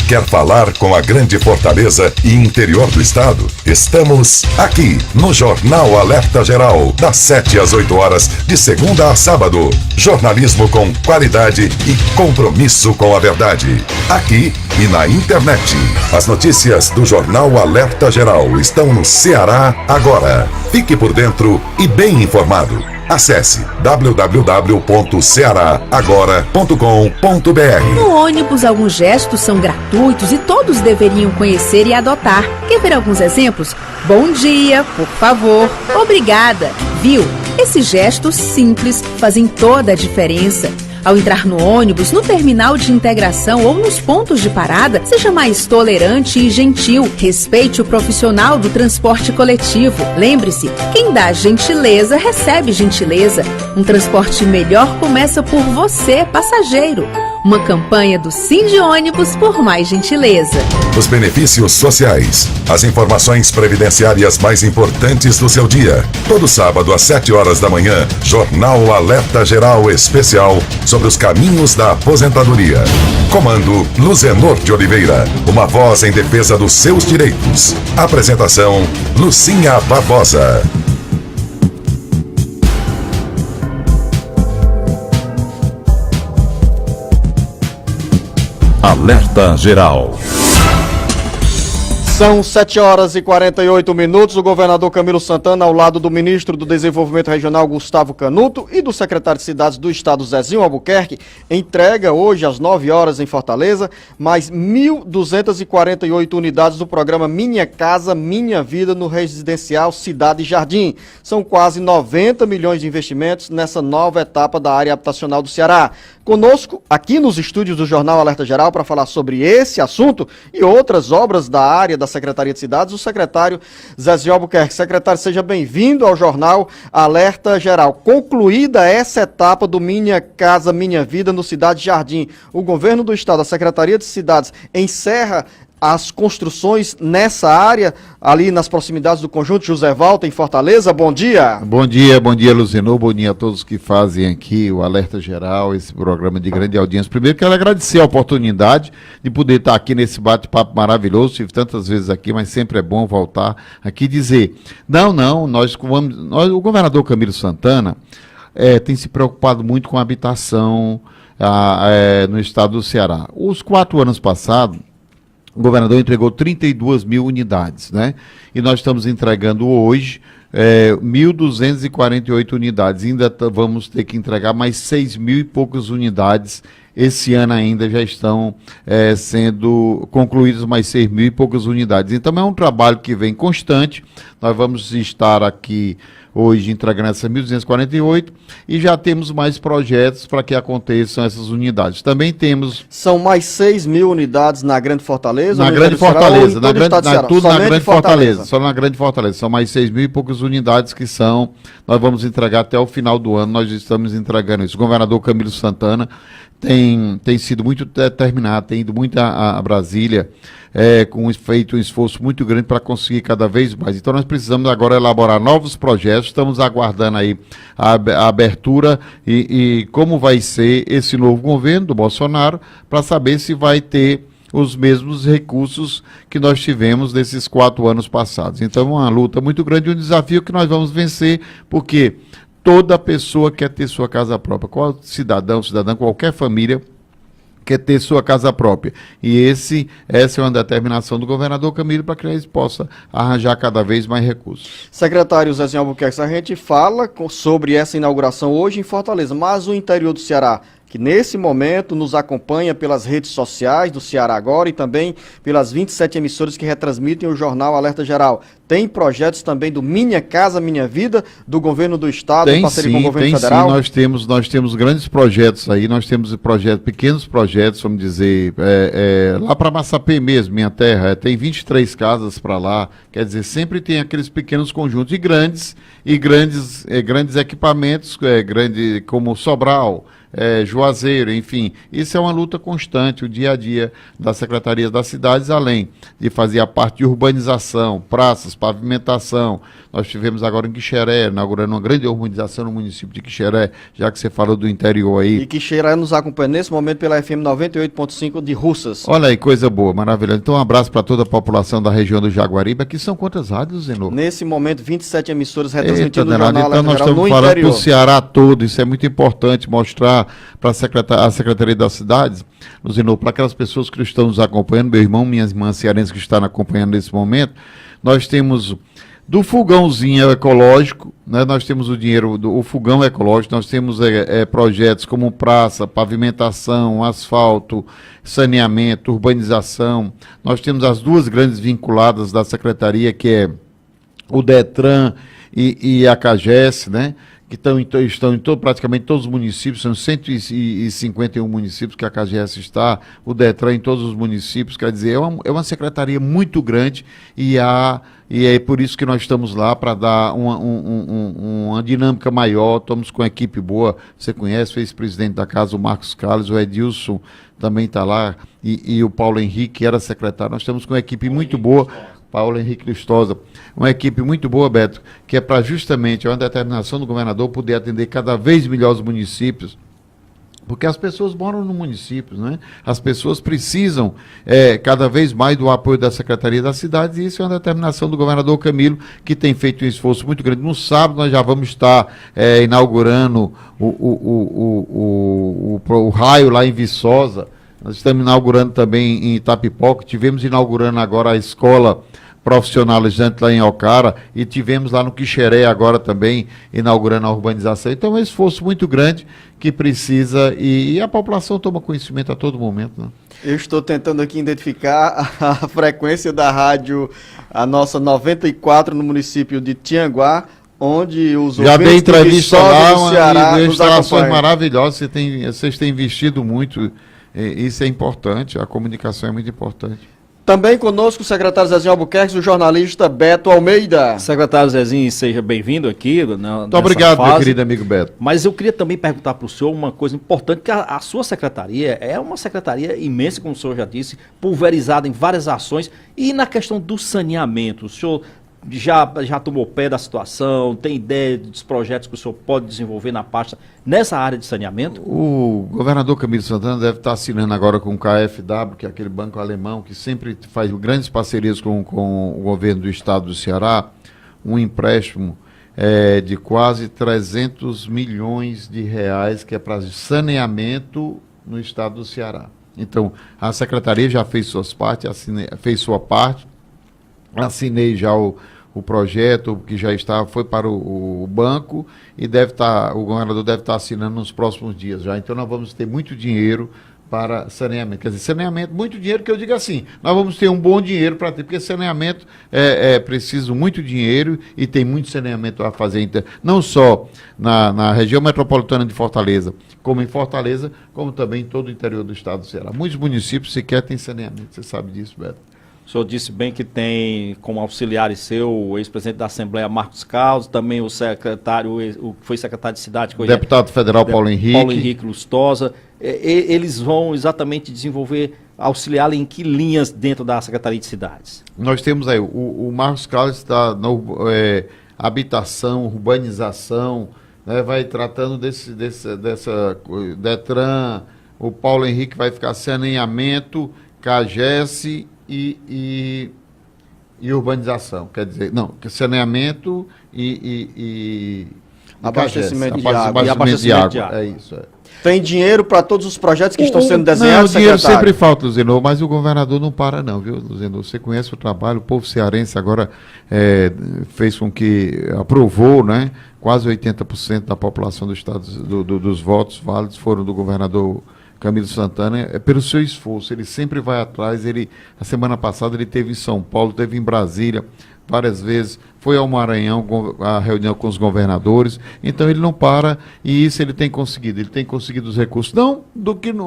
Quer falar com a grande fortaleza e interior do estado? Estamos aqui no Jornal Alerta Geral, das 7 às 8 horas, de segunda a sábado. Jornalismo com qualidade e compromisso com a verdade. Aqui e na internet. As notícias do Jornal Alerta Geral estão no Ceará agora. Fique por dentro e bem informado. Acesse www.cearagora.com.br. No ônibus, alguns gestos são gratuitos e todos deveriam conhecer e adotar. Quer ver alguns exemplos? Bom dia, por favor, obrigada. Viu? Esses gestos simples fazem toda a diferença. Ao entrar no ônibus, no terminal de integração ou nos pontos de parada, seja mais tolerante e gentil. Respeite o profissional do transporte coletivo. Lembre-se, quem dá gentileza, recebe gentileza. Um transporte melhor começa por você, passageiro. Uma campanha do Sindônibus por mais gentileza. Os benefícios sociais, as informações previdenciárias mais importantes do seu dia. Todo sábado às 7 horas da manhã, Jornal Alerta Geral Especial sobre os caminhos da aposentadoria. Comando Luzenor de Oliveira, uma voz em defesa dos seus direitos. Apresentação Lucinha Barbosa. Alerta Geral. São 7 horas e 48 minutos. O governador Camilo Santana, ao lado do ministro do Desenvolvimento Regional, Gustavo Canuto, e do secretário de Cidades do Estado, Zezinho Albuquerque, entrega hoje, às 9 horas, em Fortaleza, mais 1.248 unidades do programa Minha Casa, Minha Vida no residencial Cidade Jardim. São quase 90 milhões de investimentos nessa nova etapa da área habitacional do Ceará. Conosco, aqui nos estúdios do Jornal Alerta Geral, para falar sobre esse assunto e outras obras da área da Secretaria de Cidades, o secretário Zezinho Albuquerque. Secretário, seja bem-vindo ao Jornal Alerta Geral. Concluída essa etapa do Minha Casa, Minha Vida no Cidade Jardim, o governo do Estado, a Secretaria de Cidades, encerra as construções nessa área, ali nas proximidades do Conjunto José Walter, em Fortaleza. Bom dia. Bom dia, Luzenor. Bom dia a todos que fazem aqui o Alerta Geral, esse programa de grande audiência. Primeiro, quero agradecer a oportunidade de poder estar aqui nesse bate-papo maravilhoso. Tive tantas vezes aqui, mas sempre é bom voltar aqui e dizer, o governador Camilo Santana tem se preocupado muito com a habitação no estado do Ceará. Os 4 anos passados, o governador entregou 32 mil unidades, né? E nós estamos entregando hoje 1.248 unidades. Ainda vamos ter que entregar mais 6 mil e poucas unidades. Esse ano ainda já estão sendo concluídas mais 6 mil e poucas unidades. Então é um trabalho que vem constante. Nós vamos estar aqui hoje entregando essas 1.248 e já temos mais projetos para que aconteçam essas unidades. Também temos... São mais 6 mil unidades na Grande Fortaleza? Na Grande Fortaleza, tudo na Grande Fortaleza, só na Grande Fortaleza. São mais 6 mil e poucas unidades que nós vamos entregar até o final do ano, nós estamos entregando isso. O governador Camilo Santana tem sido muito determinado, tem ido muito a Brasília, feito um esforço muito grande para conseguir cada vez mais. Então nós precisamos agora elaborar novos projetos, estamos aguardando aí a abertura e como vai ser esse novo governo do Bolsonaro, para saber se vai ter os mesmos recursos que nós tivemos nesses 4 anos passados. Então é uma luta muito grande, um desafio que nós vamos vencer, porque toda pessoa quer ter sua casa própria. Qual cidadã, qualquer família quer ter sua casa própria. E essa é uma determinação do governador Camilo para que eles possam arranjar cada vez mais recursos. Secretário Zezinho Albuquerque, a gente fala sobre essa inauguração hoje em Fortaleza, mas o interior do Ceará, que nesse momento nos acompanha pelas redes sociais do Ceará Agora e também pelas 27 emissoras que retransmitem o Jornal Alerta Geral. Tem projetos também do Minha Casa, Minha Vida, do governo do Estado, em parceria com o governo federal? Sim, nós temos grandes projetos aí, nós temos pequenos projetos, vamos dizer, lá para Massapê mesmo, minha terra, tem 23 casas para lá, quer dizer, sempre tem aqueles pequenos conjuntos e grandes equipamentos, como Sobral, Juazeiro, enfim, isso é uma luta constante, o dia a dia das secretarias das cidades, além de fazer a parte de urbanização, praças, pavimentação. Nós tivemos agora em Quixeré, inaugurando uma grande urbanização no município de Quixeré, já que você falou do interior aí. E Quixeré nos acompanha nesse momento pela FM 98.5 de Russas. Olha aí, coisa boa, maravilhosa. Então um abraço para toda a população da região do Jaguaribe. Aqui são quantas rádios, Zenô? Nesse momento, 27 emissoras retransmitindo o Jornal Alerta Geral. Então nós estamos falando para o Ceará todo, isso é muito importante, mostrar para a Secretaria das Cidades, Luzenor, para aquelas pessoas que estão nos acompanhando, meu irmão, minhas irmãs cearenses que estão acompanhando nesse momento, nós temos do fogãozinho ecológico, né, nós temos o dinheiro do fogão ecológico, nós temos projetos como praça, pavimentação, asfalto, saneamento, urbanização, nós temos as 2 grandes vinculadas da Secretaria, que é o Detran e a CAGES, né? Que estão em praticamente todos os municípios, são 151 municípios que a CAGES está, o Detran em todos os municípios, quer dizer, é uma secretaria muito grande e é por isso que nós estamos lá, para dar uma dinâmica maior, estamos com uma equipe boa, você conhece o ex-presidente da casa, o Marcos Carlos, o Edilson também está lá, e o Paulo Henrique, que era secretário, nós estamos com uma equipe muito boa, Paulo Henrique Lustosa, uma equipe muito boa, Beto, que é para justamente uma determinação do governador poder atender cada vez melhor os municípios, porque as pessoas moram no município, né? As pessoas precisam cada vez mais do apoio da Secretaria das Cidades, e isso é uma determinação do governador Camilo, que tem feito um esforço muito grande. No sábado nós já vamos estar inaugurando o raio lá em Viçosa, Nós estamos inaugurando também em Itapipoca, tivemos inaugurando agora a escola profissionalizante lá em Ocara e tivemos lá no Quixeré agora também inaugurando a urbanização. Então é um esforço muito grande que precisa e a população toma conhecimento a todo momento, né? Eu estou tentando aqui identificar a frequência da rádio, a nossa 94 no município de Tianguá, onde os já dei entrevista lá, do Ceará e instalações maravilhosas, vocês têm investido muito, isso é importante, a comunicação é muito importante. Também conosco o secretário Zezinho Albuquerque, o jornalista Beto Almeida. Secretário Zezinho, seja bem-vindo aqui. Muito obrigado, meu querido amigo Beto. Mas eu queria também perguntar para o senhor uma coisa importante, que a sua secretaria é uma secretaria imensa, como o senhor já disse, pulverizada em várias ações, e na questão do saneamento, o senhor já tomou pé da situação, tem ideia dos projetos que o senhor pode desenvolver na pasta nessa área de saneamento? O governador Camilo Santana deve estar assinando agora com o KfW, que é aquele banco alemão que sempre faz grandes parcerias com o governo do estado do Ceará, um empréstimo de quase 300 milhões de reais, que é para saneamento no estado do Ceará. Então, a secretaria já fez suas partes, fez sua parte, assinei já o projeto que já foi para o banco e o governador deve estar assinando nos próximos dias já. Então nós vamos ter muito dinheiro para saneamento. Quer dizer, saneamento, muito dinheiro, que eu digo assim, nós vamos ter um bom dinheiro para ter, porque saneamento é preciso muito dinheiro e tem muito saneamento a fazer, não só na região metropolitana de Fortaleza, como em Fortaleza, como também em todo o interior do estado do Ceará. Muitos municípios sequer têm saneamento, você sabe disso, Beto. O senhor disse bem que tem como auxiliares seu o ex-presidente da Assembleia, Marcos Carlos, também o secretário, o que foi secretário de cidade, que hoje deputado federal Paulo Henrique Lustosa. Eles vão exatamente auxiliar em que linhas dentro da Secretaria de Cidades? Nós temos aí, o Marcos Carlos está na habitação, urbanização, né, vai tratando dessa Detran, o Paulo Henrique vai ficar saneamento, CAGES e urbanização, quer dizer, saneamento e abastecimento de água. É isso. Tem dinheiro para todos os projetos que estão sendo desenhados, Não, o dinheiro sempre falta, Luzenor, mas o governador não para não, viu, Luzenor? Você conhece o trabalho, o povo cearense agora fez com que aprovou, né? Quase 80% da população do estado, dos votos válidos foram do governador Camilo Santana, pelo seu esforço, ele sempre vai atrás. A semana passada ele esteve em São Paulo, esteve em Brasília várias vezes, foi ao Maranhão, a reunião com os governadores, então ele não para, e isso ele tem conseguido os recursos, não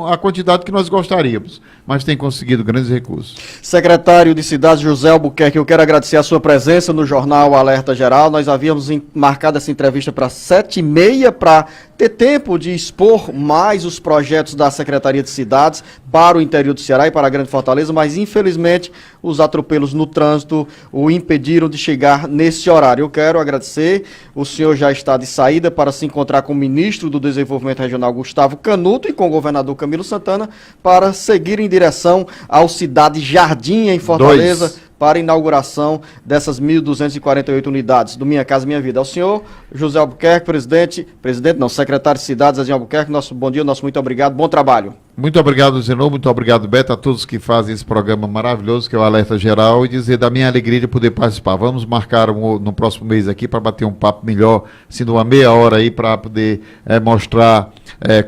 a quantidade que nós gostaríamos, mas tem conseguido grandes recursos. Secretário de Cidades José Albuquerque, eu quero agradecer a sua presença no Jornal Alerta Geral. Nós havíamos marcado essa entrevista para 7h30, para ter tempo de expor mais os projetos da Secretaria de Cidades para o interior do Ceará e para a Grande Fortaleza, mas infelizmente os atropelos no trânsito o impediram de chegar nesse horário. Eu quero agradecer, o senhor já está de saída para se encontrar com o ministro do Desenvolvimento Regional, Gustavo Canuto, e com o governador Camilo Santana, para seguir em direção ao Cidade Jardim, em Fortaleza, para a inauguração dessas 1.248 unidades do Minha Casa Minha Vida. Ao senhor José Albuquerque, secretário de Cidades, Zezinho Albuquerque, nosso bom dia, nosso muito obrigado, bom trabalho. Muito obrigado, Zenô, muito obrigado, Beto, a todos que fazem esse programa maravilhoso, que é o Alerta Geral, e dizer da minha alegria de poder participar. Vamos marcar no próximo mês aqui para bater um papo melhor, sendo uma meia hora aí, para poder mostrar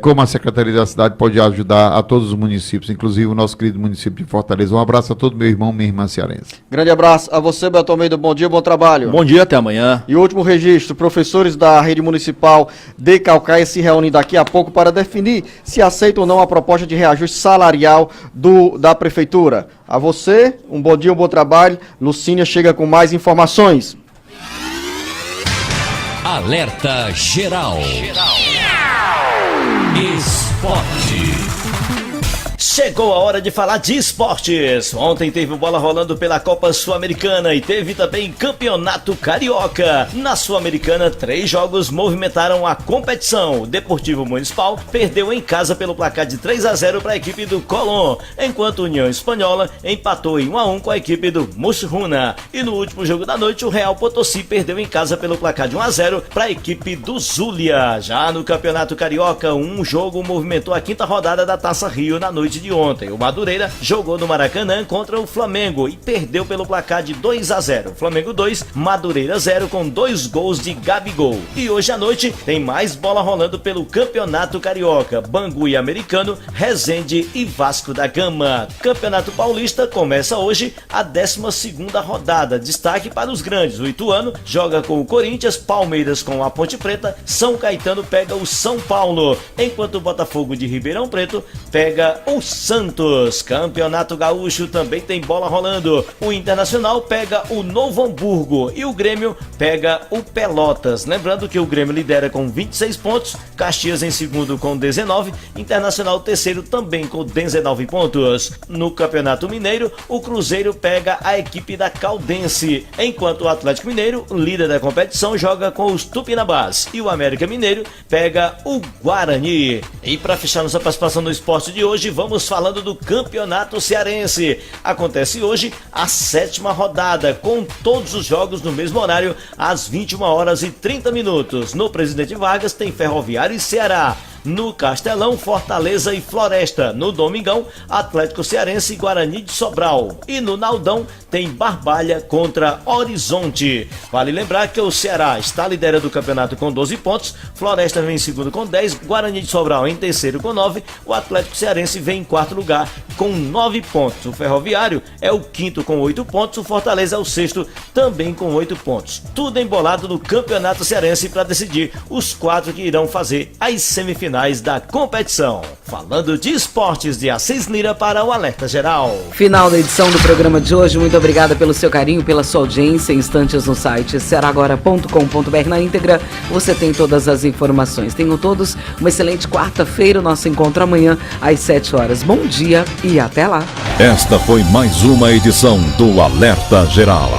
como a Secretaria da Cidade pode ajudar a todos os municípios, inclusive o nosso querido município de Fortaleza. Um abraço a todo meu irmão, minha irmã cearense. Grande abraço a você, Beto Almeida, bom dia, bom trabalho. Bom dia, até amanhã. E o último registro, professores da rede municipal de Caucaia se reúnem daqui a pouco para definir se aceitam ou não a proposta de reajuste salarial da prefeitura. A você, um bom dia, um bom trabalho. Lucínia chega com mais informações. Alerta Geral. Esporte. Chegou a hora de falar de esportes. Ontem teve bola rolando pela Copa Sul-Americana e teve também Campeonato Carioca. Na Sul-Americana, 3 jogos movimentaram a competição. O Deportivo Municipal perdeu em casa pelo placar de 3-0 para a equipe do Colón, enquanto a União Espanhola empatou em 1-1 com a equipe do Mushuna. E no último jogo da noite, o Real Potosí perdeu em casa pelo placar de 1-0 para a equipe do Zulia. Já no Campeonato Carioca, um jogo movimentou a 5ª rodada da Taça Rio na noite noite de ontem. O Madureira jogou no Maracanã contra o Flamengo e perdeu pelo placar de 2-0. Flamengo 2, Madureira 0, com 2 gols de Gabigol. E hoje à noite tem mais bola rolando pelo Campeonato Carioca. Bangu e Americano, Resende e Vasco da Gama. Campeonato Paulista começa hoje a 12ª rodada. Destaque para os grandes. O Ituano joga com o Corinthians, Palmeiras com a Ponte Preta, São Caetano pega o São Paulo, enquanto o Botafogo de Ribeirão Preto pega o Santos. Campeonato Gaúcho também tem bola rolando. O Internacional pega o Novo Hamburgo e o Grêmio pega o Pelotas. Lembrando que o Grêmio lidera com 26 pontos, Caxias em segundo com 19, Internacional terceiro também com 19 pontos. No Campeonato Mineiro, o Cruzeiro pega a equipe da Caldense, enquanto o Atlético Mineiro, líder da competição, joga com os Tupinambás e o América Mineiro pega o Guarani. E para fechar nossa participação no esporte de hoje, vamos falando do Campeonato Cearense. Acontece hoje a 7ª rodada, com todos os jogos no mesmo horário, às 21h30. No Presidente Vargas tem Ferroviário e Ceará. No Castelão, Fortaleza e Floresta. No Domingão, Atlético Cearense e Guarani de Sobral. E no Naldão tem Barbalha contra Horizonte. Vale lembrar que o Ceará está liderando o campeonato com 12 pontos, Floresta vem em segundo com 10, Guarani de Sobral em terceiro com 9, o Atlético Cearense vem em quarto lugar com 9 pontos. O Ferroviário é o quinto com 8 pontos, o Fortaleza é o sexto também com 8 pontos. Tudo embolado no Campeonato Cearense para decidir os 4 que irão fazer as semifinais da competição. Falando de esportes, de Assis Lira para o Alerta Geral. Final da edição do programa de hoje. Muito obrigada pelo seu carinho, pela sua audiência. Instantes no site seragora.com.br. Na íntegra você tem todas as informações. Tenham todos uma excelente quarta-feira. Nosso encontro amanhã às 7 horas. Bom dia e até lá. Esta foi mais uma edição do Alerta Geral.